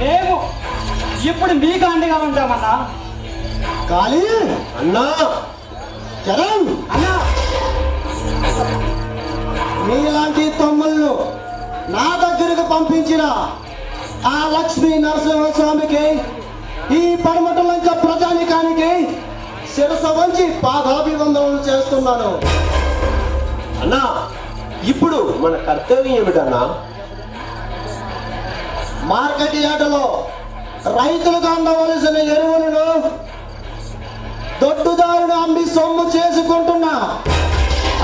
మేము ఇప్పుడు మీకు అండగా ఉంటామన్నా. కాళీ అన్నా చరణ్ అన్నా, మీలాంటి తమ్ముళ్ళు నా దగ్గరకు పంపించిన ఆ లక్ష్మీ నరసింహస్వామికి ఈ పడమటలంక ప్రజానికానికి శిరస వంచి పాదాభివందనలు చేస్తున్నాను. అన్నా, ఇప్పుడు మన కర్తవ్యం ఏమిటన్నా? మార్కెట్ యార్డులో రైతులకు అందవలసిన ఎరువులను దొడ్డుదారుడు అమ్మి సొమ్ము చేసుకుంటున్న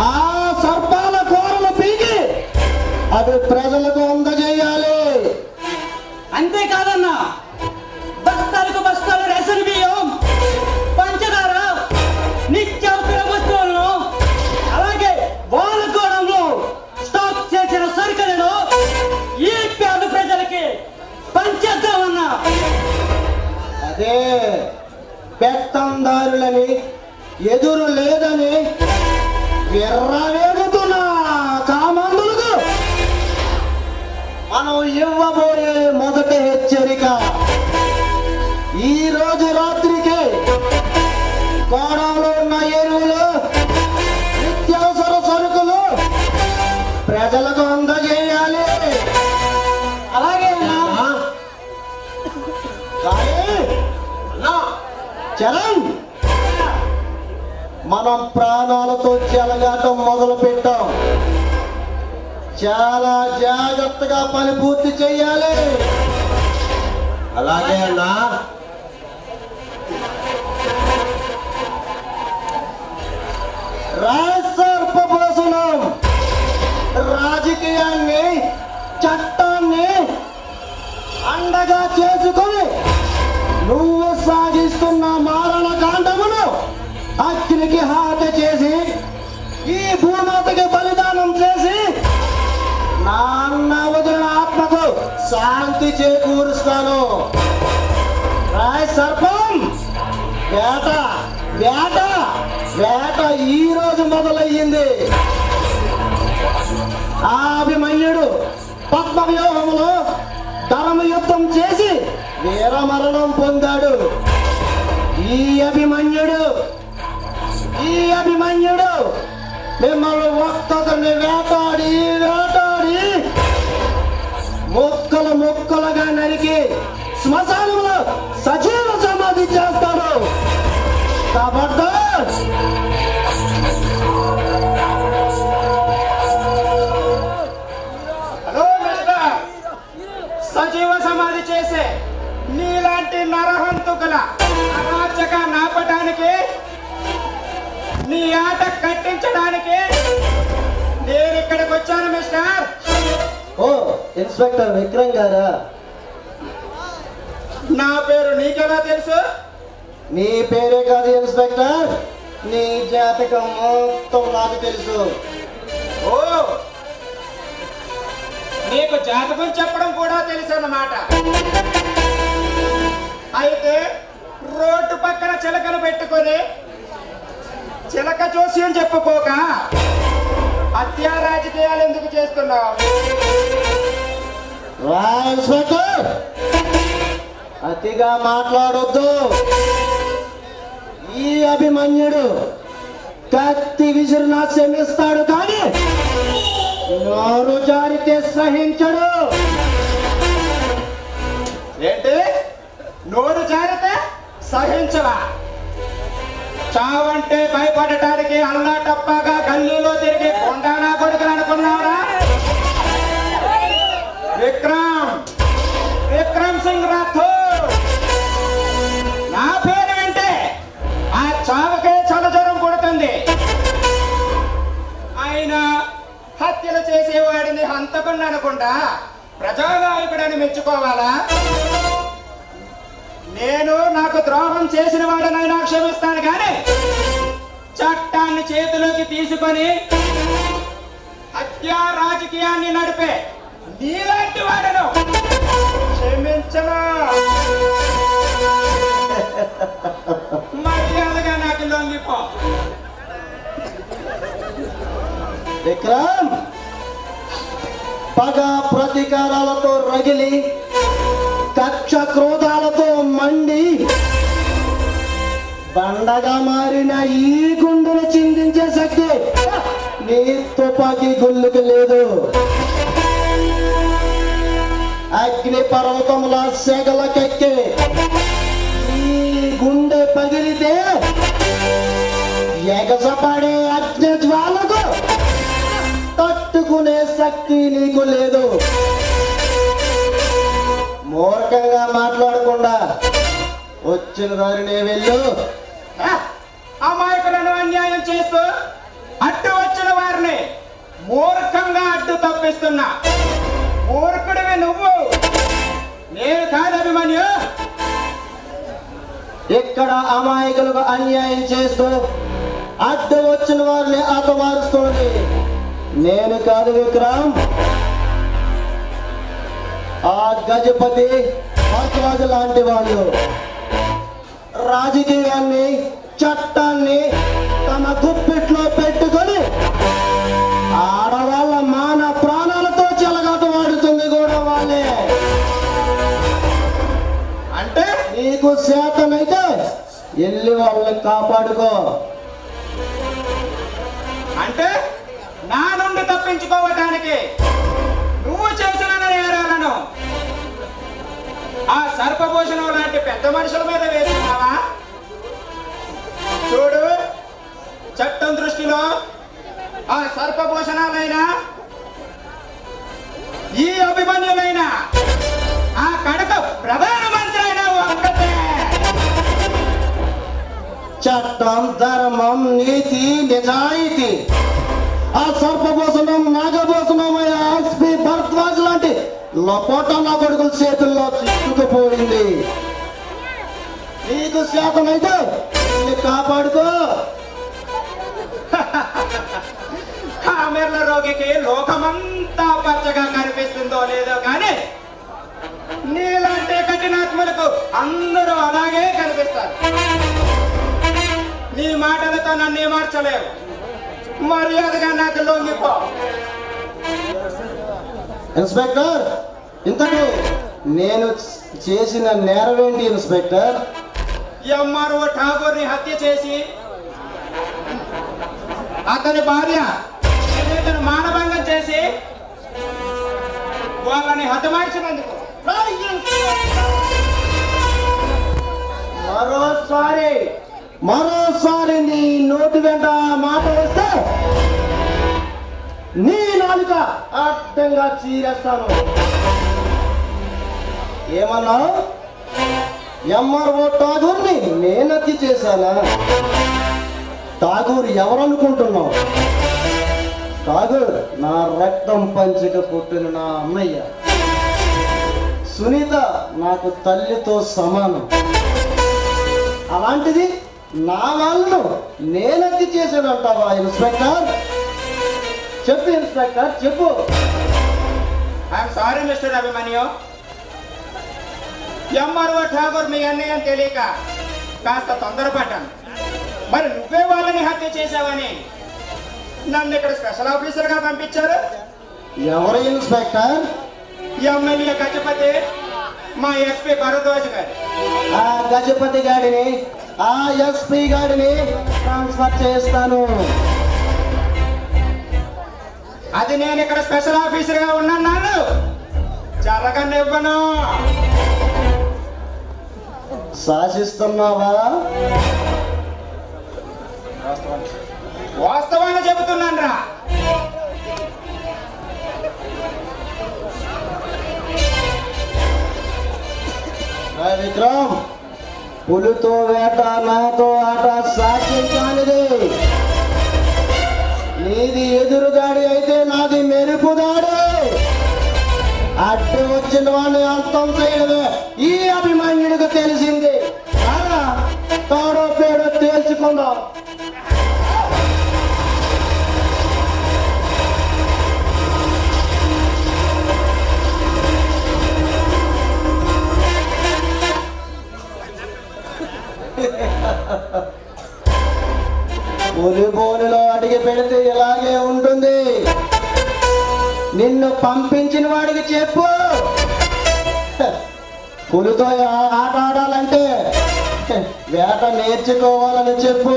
ఆ సర్పాల కూరలు పీకి అవి ప్రజలకు అందజేయాలి. అంతేకాదన్నా, బస్తాలకు బస్తాలు రేషన్ బియ్యం, పంచదార, నిత్యావసర వస్తువులను అలాగే వానకోణంలో స్టాక్ చేసిన సరుకులను ఈ పేద ప్రజలకి పంచేద్దామన్నా. అదే పెత్తందారులని ఎదురు లేదని ఎర్రవేగుతున్న కామందులకు మనం ఇవ్వబోయే మొదటి హెచ్చరిక ఈ రోజు రాత్రికి కోణంలో ఉన్న ఎరువులు నిత్యావసర సరుకులు ప్రజలకు అందజేయాలి. అలాగే చరణ్, మనం ప్రాణాలతో చెలగాటం మొదలు పెట్టాం. చాలా జాగ్రత్తగా పని పూర్తి చెయ్యాలి. అలాగే అన్నా. రాజసర్పభూషణం రాజకీయాన్ని చట్టాన్ని అండగా చేసుకొని నువ్వు సాగిస్తున్న మారణ కాండమును అగ్నికి హాత చేసి ఈ భూమాతకి బలిదానం చేసి నాన్న వదిలిన ఆత్మకు శాంతి చేకూరుస్తాను. రాయ్ సర్పం వేట వేట వేట ఈ రోజు మొదలయ్యింది. ఆ అభిమన్యుడు పద్మ వ్యూహంలో ధర్మ యుద్ధం చేసి వీరమరణం పొందాడు. ఈ అభిమన్యుడు మిమ్మల్ని ఒక్కొక్కరిని వేటాడి వేటాడి ముక్కలు ముక్కలుగా నరికి శ్మశానంలో సజీవ సమాధి చేస్తాడు. కాబట్టి సజీవ సమాధి చేసే నీలాంటి నరహంతుకుల అరాచక నాపడానికి నీ ఆట కట్టించడానికి నేను ఇక్కడికి వచ్చాను మిస్టర్. ఓ ఇన్స్పెక్టర్ విక్రమ్ గారా? నా పేరు నీకెలా తెలుసు? నీ పేరే కాదు ఇన్స్పెక్టర్, నీ జాతకం మొత్తం నాకు తెలుసు. ఓ, నీకు జాతకం చెప్పడం కూడా తెలుసు అన్నమాట. అయితే రోడ్డు పక్కన చిలకలు పెట్టుకొని చిలక జోస్యం చెప్పుకోక హత్యా రాజకీయాలు ఎందుకు చేస్తున్నావు? అతిగా మాట్లాడొద్దు. ఈ అభిమన్యుడు కత్తి విసిరినా క్షమిస్తాడు, కానీ నోరు జారితే సహించడు. ఏంటి? నోరు జారితే సహించవా? చావంటే భయపడటానికి అల్లా టప్పాగా గల్లీలో తిరిగి కొండానా కొడుకుని అనుకున్నారా? విక్రమ్ సింగ్ రాథోడ్ నా పేరు వింటే ఆ చావకే చలజ్వరం కొడుతుంది. ఆయన హత్యలు చేసేవాడిని హంతకుండా అనకుండా ప్రజానాయకుడని మెచ్చుకోవాలా? నేను నాకు ద్రోహం చేసిన వాడనైనా క్షమిస్తాను, కానీ చట్టాన్ని చేతిలోకి తీసుకొని హత్యా రాజకీయాన్ని నడిపే నీలాంటి వాడను క్షమించను. మర్యాదగా నాకు లొంగిపో. విక్రమ్, పగ ప్రతీకారాలతో రగిలి కక్ష క్రోధాలతో మండి బండగా మారిన ఈ గుండెను చిందించే శక్తి నీ తుపాకీ గుళ్ళకి లేదు. అగ్ని పర్వతముల సెగలకెక్కి ఈ గుండె పగిలితే ఎగసపడే అగ్ని జ్వాలకు తట్టుకునే శక్తి నీకు లేదు. మూర్ఖంగా మాట్లాడకుండా వచ్చిన దారినే వెళ్ళు. అమాయకులను అన్యాయం చేస్తూ అడ్డు వచ్చిన వారిని మూర్ఖంగా అడ్డు తప్పిస్తున్నా మూర్ఖుడివి నువ్వు, నేను కాదు అభిమన్యు. ఇక్కడ అమాయకులకు అన్యాయం చేస్తూ అడ్డు వచ్చిన వారిని ఆతమారుస్తుంది నేను కాదు విక్రమ్. ఆ గజపతి భరద్వాజ లాంటి వాళ్ళు రాజకీయాన్ని చట్టాన్ని తమ గుప్పిట్లో పెట్టుకొని ఆడవాళ్ళ మాన ప్రాణాలతో చెలగాటమాడుతుంది కూడా వాళ్ళే. అంటే నీకు చేతనైతే వెళ్ళి వాళ్ళని కాపాడుకో. అంటే నా నుండి తప్పించుకోవటానికి నువ్వు చేసిన నేరాలను ఆ సర్పభూషణం లాంటి పెద్ద మనుషుల మీద వేస్తున్నావా? చూడు, చట్టం దృష్టిలో ఆ సర్పభూషణాలైనా ఈ అభిమన్యులైనా ఆ కడక ప్రధానమంత్రి అయినా ఒక్కటే. చట్టం, ధర్మం, నీతి, నిజాయితీ ఆ సర్పభూషణం, నాగభూషణం, ఎస్పీ భరద్వాజ్ లాంటి లపోటా కొడుకుల చేతుల్లో చిక్కుకుపోయింది. నీకు శాతమైతే కాపాడుకో. కామెర్ల రోగికి లోకమంతా పచ్చగా కనిపిస్తుందో లేదో కానీ నీలాంటి కఠినాత్మలకు అందరూ అలాగే కనిపిస్తారు. నీ మాటలతో నన్ను మార్చలేవు. మర్యాదగా నాకు లొంగిపో. ఇన్స్పెక్టర్, ఇంతకు నేను చేసిన నేరమేంటి ఇన్స్పెక్టర్? ఎంఆర్ఓ ఠాగూర్ని హత్య చేసి అతని భార్య సునీతను మానభంగం చేసి వాళ్ళని హతమార్చినందుకు మరోసారి నీ నోటి వెంట మాట వస్తే నీ నాలుక అడ్డంగా చీరేస్తాను. ఏమన్నావు? ఎంఆర్ఓ ఠాగూర్ని నేను హత్య చేశానా? ఠాగూర్ ఎవరనుకుంటున్నావు? ఠాగూర్ నా రక్తం పంచిక పుట్టిన నా అన్నయ్య. సునీత నాకు తల్లితో సమానం. అలాంటిది నా వాళ్ళను నేను హత్య చేశానంటావా ఇన్స్పెక్టర్? చెప్పు ఇన్స్పెక్టర్, చెప్పు. I'm sorry mister Abhimanyu. MRO Tagore మీ అన్నయ్య తెలియక కాస్త తొందరపడ్డాను. మరి నువ్వే వాళ్ళని హత్య చేశావని నన్ను ఇక్కడ స్పెషల్ ఆఫీసర్గా పంపించారు. ఎవరు ఇన్స్పెక్టర్? ఎమ్మెల్యే గజపతి, మా ఎస్పీ భరద్వాజ్ గారు. ఆ గజపతి గాడిని, ఆ ఎస్పీ గాడిని ట్రాన్స్ఫర్ చేస్తాను. అది నేను ఇక్కడ స్పెషల్ ఆఫీసర్గా ఉన్నాను, జరగనివ్వను. శాసిస్తున్నావా? వాస్తవాన్ని చెబుతున్నాను రా. విక్రమ్, పులితో వేట నాతో ఆట సాధ్యం కానిది. నీది ఎదురుదాడి అయితే నాది మెరుపుదాడి. అడ్డు వచ్చిన వాడిని అంతం చేయడమే ఈ అభిమన్యుడికి తెలిసింది. తాడో పేడో తేల్చుకుందాం. పులిబోనులో అడిగి పెడితే ఇలాగే ఉంటుంది. నిన్ను పంపించిన వాడికి చెప్పు, పులితో ఆట ఆడాలంటే వేట నేర్చుకోవాలని చెప్పు.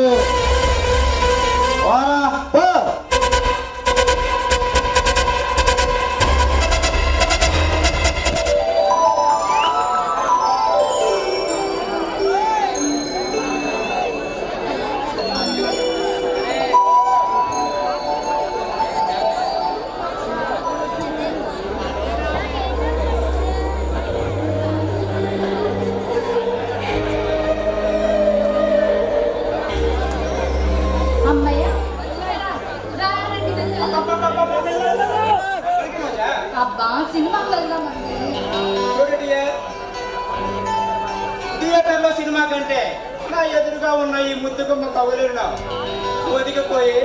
థియేటర్లో సినిమా కంటే నా ఎదురుగా ఉన్న ఈ ముద్దుగుమ్మ కవులను ఒదిగిపోయి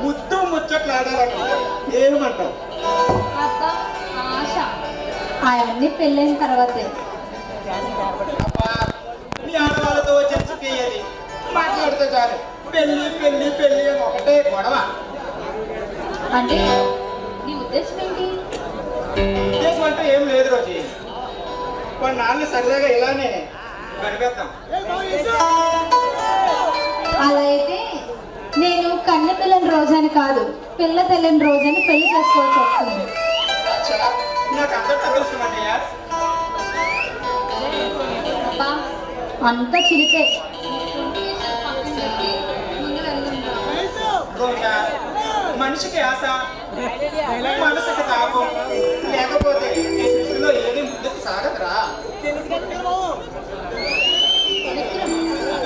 ముద్దు ముచ్చట్లు ఆడాలను. ఏమంటావు? అవన్నీ పెళ్ళైన తర్వాతే. మీ ఆడవాళ్ళతో చర్చకేయాలి, మాట్లాడితే చాలు పెళ్ళి పెళ్ళి పెళ్ళి అని ఒకటే గొడవ. అంటే నీ ఉద్దేశం ఏంటి? ఉద్దేశం అంటే ఏం లేదు రోజు. కొన్నాళ్ళు సరదాగా ఇలానే గడిపేద్దాం. అలా అయితే నేను కన్న పిల్లని రోజని కాదు, పిల్ల తెల్లని రోజని పెళ్లి చేసుకోవాల్సి వస్తుంది. నాకు అంతటా అదృష్టం అంటయ్యా. అంత చిరితే మనిషికి ఆశ, మనసుకి తాపం లేకపోతే ఈ సృష్టిలో ఏది ముందుకు సాగదురా.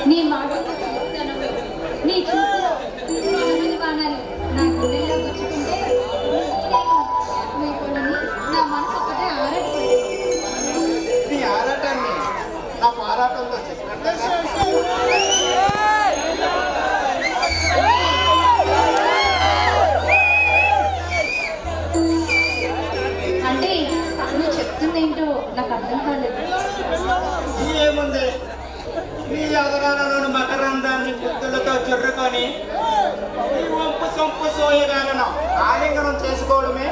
నీ మాట నీ చూపులో బాణాలు నా గుండెల్లో గుచ్చుకుంటే నా మనసు ఒక్కటే ఆరాటపడింది. నీ ఆరాటాన్ని నా పోరాటంతో చెప్పినట్టు అంటే నువ్వు చెప్తుందేంటో నాకు అర్థం కాలేదు. ఏముంది, నీ ఎదరాలలోని మకరందాన్ని గుర్తులతో జుర్రుకొని వంపు సొంపు సోయగాలను ఆలింగనం చేసుకోవడమే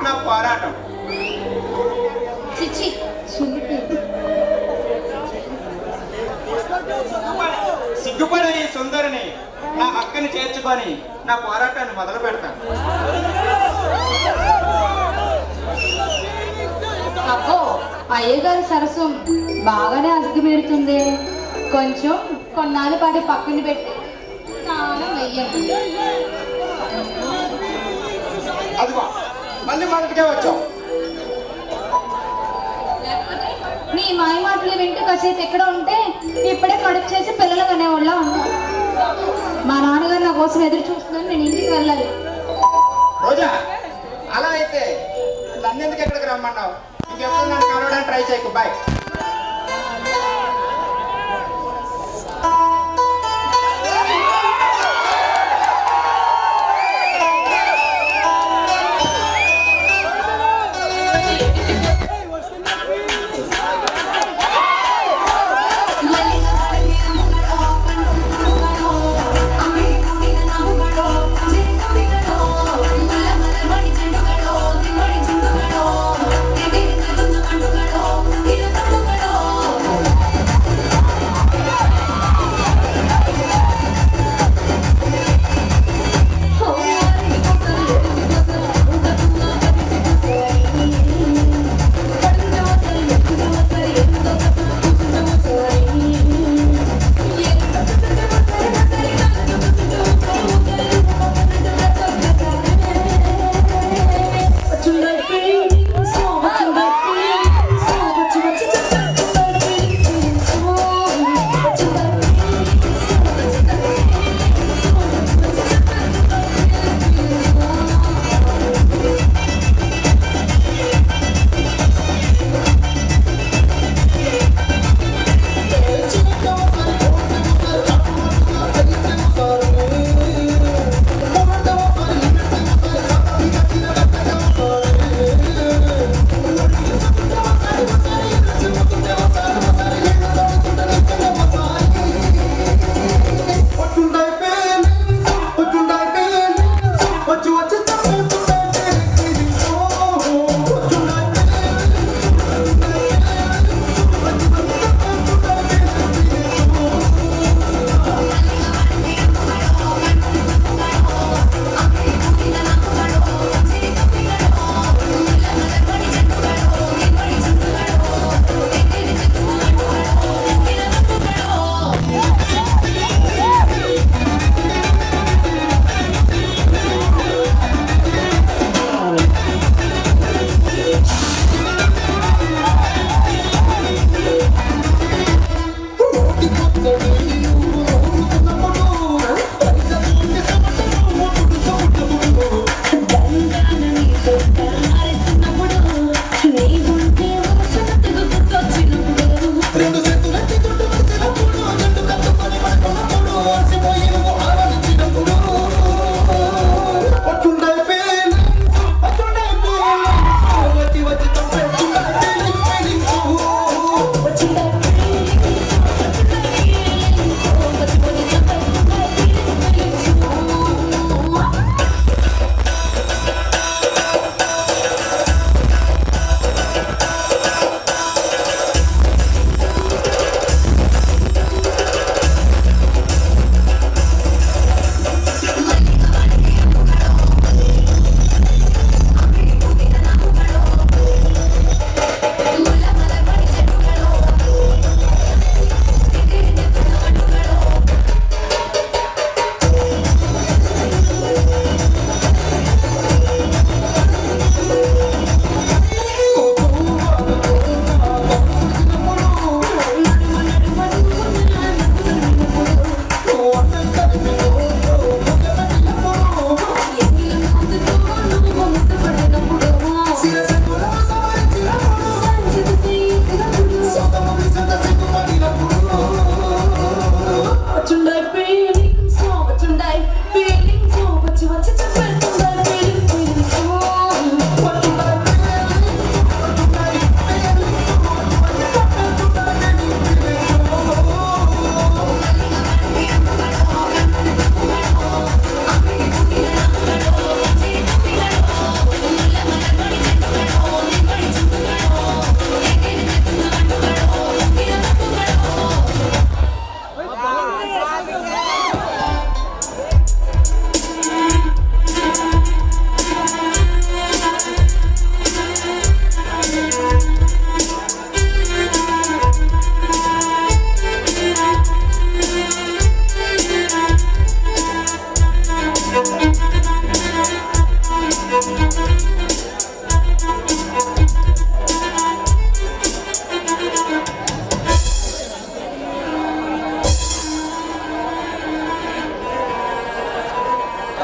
నా పోరాటం. చిచి సిగ్గుపడే ఈ సుందరిని నా హక్కుని చేర్చుకొని నా పోరాటాన్ని మొదలు పెడతాను. అబ్బో, అయ్యగారి సరసం బాగానే అగ్గిమీరుతుంది. కొంచెం కొన్నాళ్ళ పాటు పక్కన పెట్టి స్నానం వెయ్యండి. అదిగో మళ్ళీ మొదటికే వచ్చావు. నీ మాయ మాటలు వింటూ కాసేపు ఎక్కడ ఉంటే ఇప్పుడే కడుపు చేసి పిల్లలు అనేవాళ్ళ ఉన్నా. మా నాన్నగారు నా కోసం ఎదురు చూస్తున్నాను, నేను ఇంటికి వెళ్ళాలి. రోజా, అలా అయితే నన్ను ఎందుకు ఎక్కడికి రమ్మన్నావు? ఇంకెప్పుడు నన్ను కలవడానికి ట్రై చేయకు. బాయ్. మళ్ళీ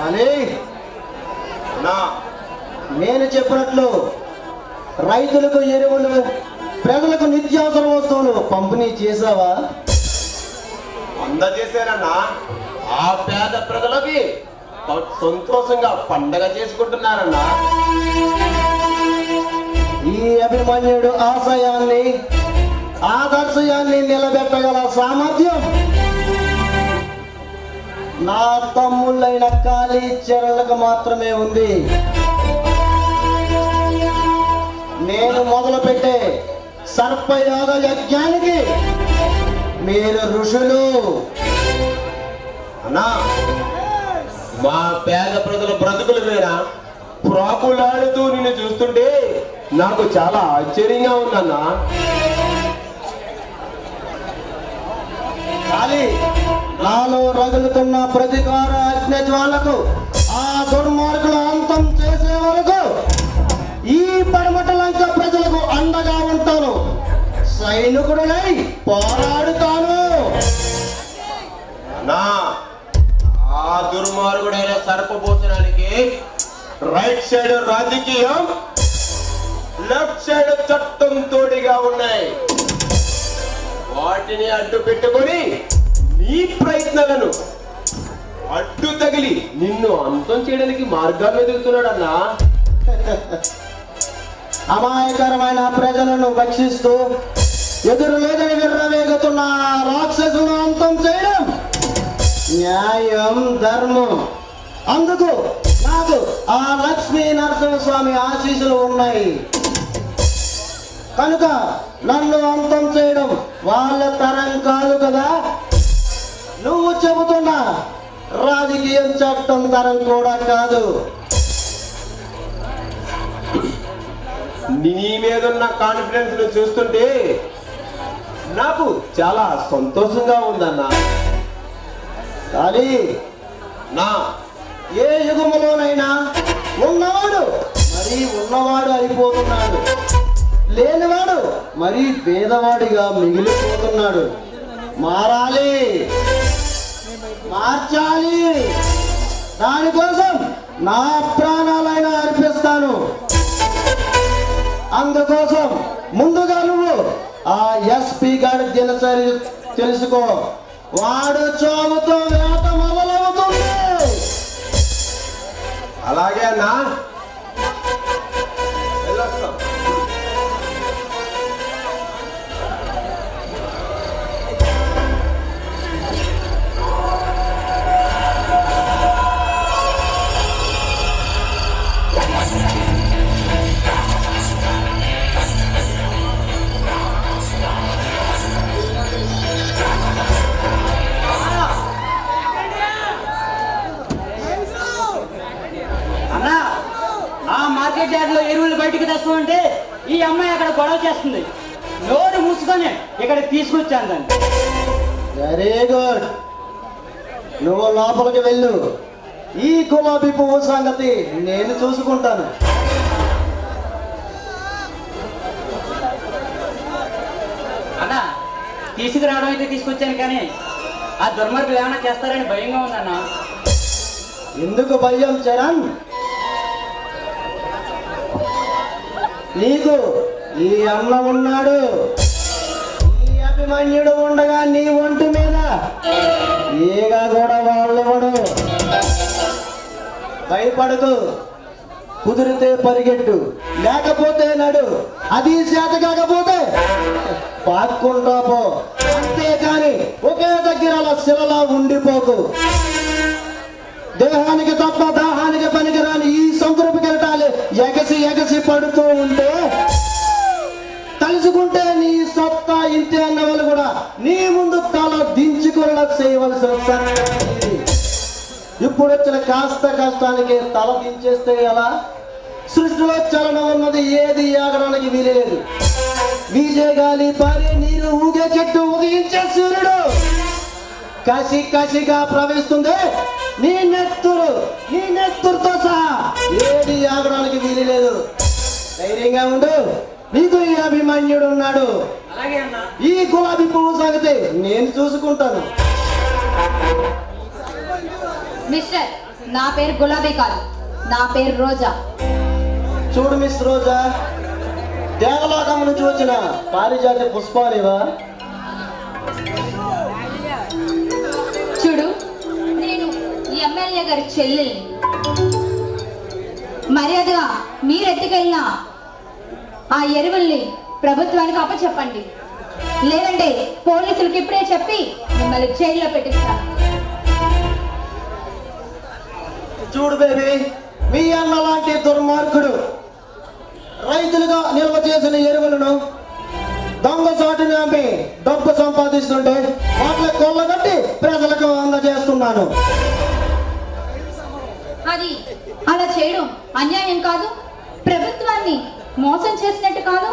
కానీ నేను చెప్పినట్లు రైతులకు ఎరువులు, ప్రజలకు నిత్యావసర వస్తువులు పంపిణీ చేశావా? అందజేశారన్నా. ఆ పేద ప్రజలకి సంతోషంగా పండగ చేసుకుంటున్నారన్నా. ఈ అభిమన్యుడు ఆశయాన్ని, ఆదర్శయాన్ని నిలబెట్టగల సామర్థ్యం నా తమ్ముళ్ళైన కాళీ చెరలకు మాత్రమే ఉంది. నేను మొదలుపెట్టే సర్పయోగ యజ్ఞానికి మీరు ఋషులు. అన్నా, మా పేద ప్రజల బ్రతుకులు వేరా ప్రాకులాడుతూ నిన్ను చూస్తుంటే నాకు చాలా ఆశ్చర్యంగా ఉందన్నా. కానీ నాలో రగులుతున్న ప్రతికార అగ్ని జ్వాలకు ఆ దుర్మార్గుల అంతం చేసే వరకు ఈ పడమట లంక ప్రజలకు అండగా ఉంటాను. సైనికుడునై పోరాడుతాను. నా ఆ దుర్మార్గుడైన సర్పభూషణానికి రైట్ సైడ్ రాజకీయం, లెఫ్ట్ సైడ్ చట్టం తోడిగా ఉన్నాయి. వాటిని అడ్డు పెట్టుకొని నీ ప్రయత్నాలను అడ్డు తగిలి నిన్ను అంతం చేయడానికి మార్గాన్ని వెతుకుతున్నాడన్నా. అమాయకరమైన ప్రజలను భక్షిస్తూ ఎదురు లేదని విర్రవేగుతున్న రాక్షసులను అంతం చేయడం న్యాయం, ధర్మం. అందుకు నాకు ఆ లక్ష్మీ నరసింహస్వామి ఆశీస్సులు ఉన్నాయి. కనుక నన్ను అంతం చేయడం వాళ్ళ తరం కాదు కదా. నువ్వు చెబుతున్న రాజకీయం, చట్టం తరం కూడా కాదు. నీ మీదున్న కాన్ఫిడెన్స్ ను చూస్తుంటే నాకు చాలా సంతోషంగా ఉందన్నా. కానీ నా ఏ యుగములోనైనా ఉన్నవాడు మరీ ఉన్నవాడు అయిపోతున్నాడు, లేనివాడు మరీ పేదవాడిగా మిగిలిపోతున్నాడు. మారాలి, మార్చాలి. దానికోసం నా ప్రాణాలైనా అర్పిస్తాను. అందుకోసం ముందుగా నువ్వు ఆ ఎస్పీ గారి దినచర్య తెలుసుకో. వాడు చావుతో వేట మొదలవుతుంది. అలాగే అన్నా, వెళ్ళొస్తాం. అన్నా, ఆ మార్కెట్ యార్డ్లో ఎరువులు బయటికి తెస్తామంటే ఈ అమ్మాయి అక్కడ గొడవ చేస్తుంది. నోరు మూసుకొని ఇక్కడ తీసుకొచ్చాను దాన్ని. Very good. నువ్వు లోపలికి వెళ్ళు. ఈ గులాబీ పువ్వు సంగతి నేను చూసుకుంటాను. అన్నా, తీసుకురావడం అయితే తీసుకొచ్చాను, కానీ ఆ దుర్మార్గులు ఏమైనా చేస్తారని భయంగా ఉందన్నా. ఎందుకు భయం చరణ్? నీకు ఈ అన్న ఉన్నాడు. ఈ అభిమన్యుడు ఉండగా నీ ఒంటి మీద ఏగా కూడా వాళ్ళెవడు. భయపడకు. కుదిరితే పరిగెట్టు, లేకపోతే నడు. అది చేత కాకపోతే పాక్కుంటా పో. అంతేకాని ఒకే దగ్గర అలా శిలలా ఉండిపోకు. దేహానికి తప్ప దాహానికి పనికిరాని ఈ సంతృప్తి కెరటాలు ఎగసి ఎగసి పడుతూ ఉంటే తలుచుకుంటే నీ సత్తా ఇంతే అన్న వాళ్ళు కూడా నీ ముందు తల దించుకున్న చేయవలసిన సంగతి. ఇప్పుడు వచ్చిన కాస్త కష్టానికి తల దించేస్తే ఎలా? సృష్టిలో చలనం ఉన్నది ఏది ఆగడానికి వీలేదు. వీజే గాలి పారే నీరు ఊగే చెట్టు ఉదయించే సూర్యుడు కసి కసిగా ప్రవహిస్తుంది. నీ నెత్తురుతో సహా ఏది ఆగడానికి వీలు లేదు. ధైర్యంగా ఉండు. నీకు ఈ అభిమన్యుడు ఉన్నాడు. ఈ గులాబీ పువ్వు సంగతి నేను చూసుకుంటాను. మిస్టర్, నా పేరు గులాబీ కాదు, నా పేరు రోజా. చూడు మిస్ రోజా, దేవలోకం నుంచి వచ్చిన పారిజాత పుష్పాలివా? చూడు, నేను ఎమ్మెల్యే గారి చెల్లెల్ని. మర్యాదగా మీరెత్తుకెళ్ళిన ఆ ఎరువుల్ని ప్రభుత్వానికి అప్పచెప్పండి, లేదంటే పోలీసులకి ఇప్పుడే చెప్పి మిమ్మల్ని జైల్లో పెట్టిస్తాను. చూడు బేబీ, మీ అన్న లాంటి దుర్మార్గుడు రైతులుగా నిల్వ చేసిన ఎరువులను దొంగసాటిని అమ్మి డబ్బు సంపాదిస్తుంటే వాటిని కొల్లగట్టి ప్రజలకు అందజేస్తున్నాను. అది అలా చేయడం అన్యాయం కాదు, ప్రభుత్వాన్ని మోసం చేసినట్టు కాదు.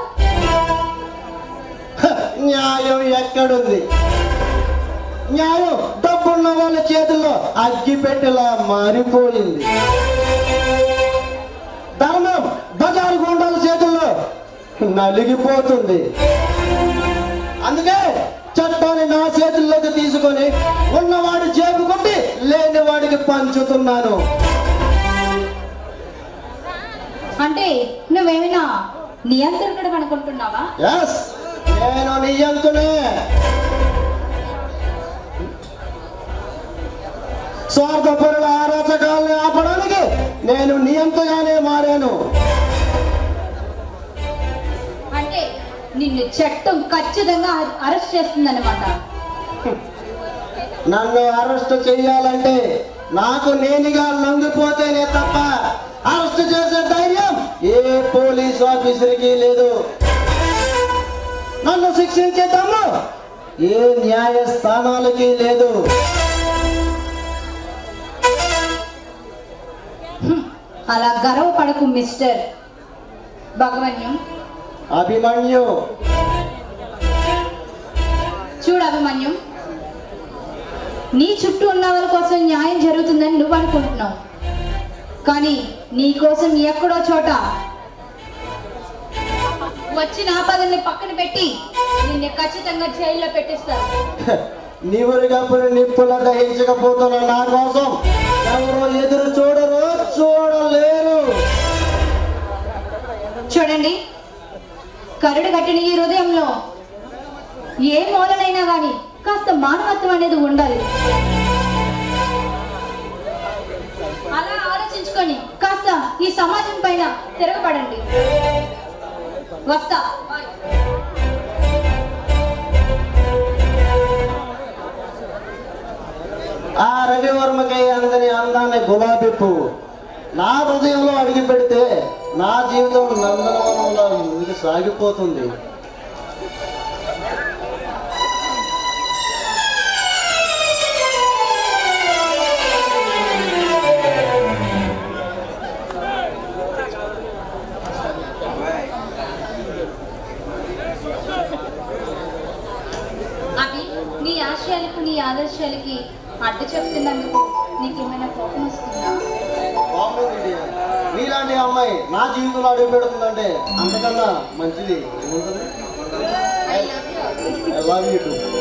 న్యాయం ఎక్కడుంది? న్యాయం డబ్బున్న వాళ్ళ చేతుల్లో అగ్గిపెట్టెలా మారిపోయింది. ధర్మం బజారు గుండాల చేతుల్లో నలిగిపోతుంది. అందుకే చట్టాన్ని నా చేతుల్లోకి తీసుకొని ఉన్నవాడి జేబు కొట్టి లేని వాడికి పంచుతున్నాను. అంటే నువ్వేమైనా నియంత్రకుడు అనుకుంటున్నావా? ఎస్, నేను నియంతునే. స్వార్థపరుల అరాచకాలను ఆపడానికి నేను నియంతగానే మారాను. అంటే నిన్ను చట్టం ఖచ్చితంగా అరెస్ట్ చేస్తుందన్నమాట. నన్ను అరెస్ట్ చేయాలంటే నాకు నేనుగా లొంగిపోతేనే తప్ప అరెస్ట్ చేసే ధైర్యం ఏ పోలీస్ ఆఫీసర్కి లేదు. నన్ను శిక్షించే దమ్ము ఏ న్యాయస్థానాలకి లేదు. అలా గర్వపడకు మిస్టర్ భగవన్యం. అభిమన్యు, చూడు అభిమన్యం, నీ చుట్టూ ఉన్న వాళ్ళ కోసం న్యాయం జరుగుతుందని నువ్వు అనుకుంటున్నావు, కానీ నీ కోసం ఎక్కడో చోట వచ్చిన ఆపదల్ని పక్కన పెట్టి నిన్ను ఖచ్చితంగా జైల్లో పెట్టిస్తారు. నివురుగప్పుడు నిప్పుల దహించకపోతున్న నా కోసం ఎవరు ఎదురు చూడరు, చూడలేరు. చూడండి, కరుడు కట్టిన ఈ హృదయంలో ఏ మూలనైనా గాని కాస్త మానవత్వం అనేది ఉండాలి. అలా ఆలోచించుకొని కాస్త ఈ సమాజం పైన తిరగబడండి. వస్తా. ఆ రవివర్మకి అందని అందాన్ని గులాబీ పువ్వు నా హృదయంలో అడిగి పెడితే నా జీవితం నందనవనంలో ముందుకు సాగిపోతుంది. అవి నీ ఆశయాలకు నీ ఆదర్శాలకి అడ్డు చెప్తున్నందుకు నీకేమైనా కోపం వస్తుందా? నీలాంటి అమ్మాయి నా జీవితంలో అడుగు పెడుతుందంటే అంతకన్నా మంచిది ఏముంటుంది? I love you too.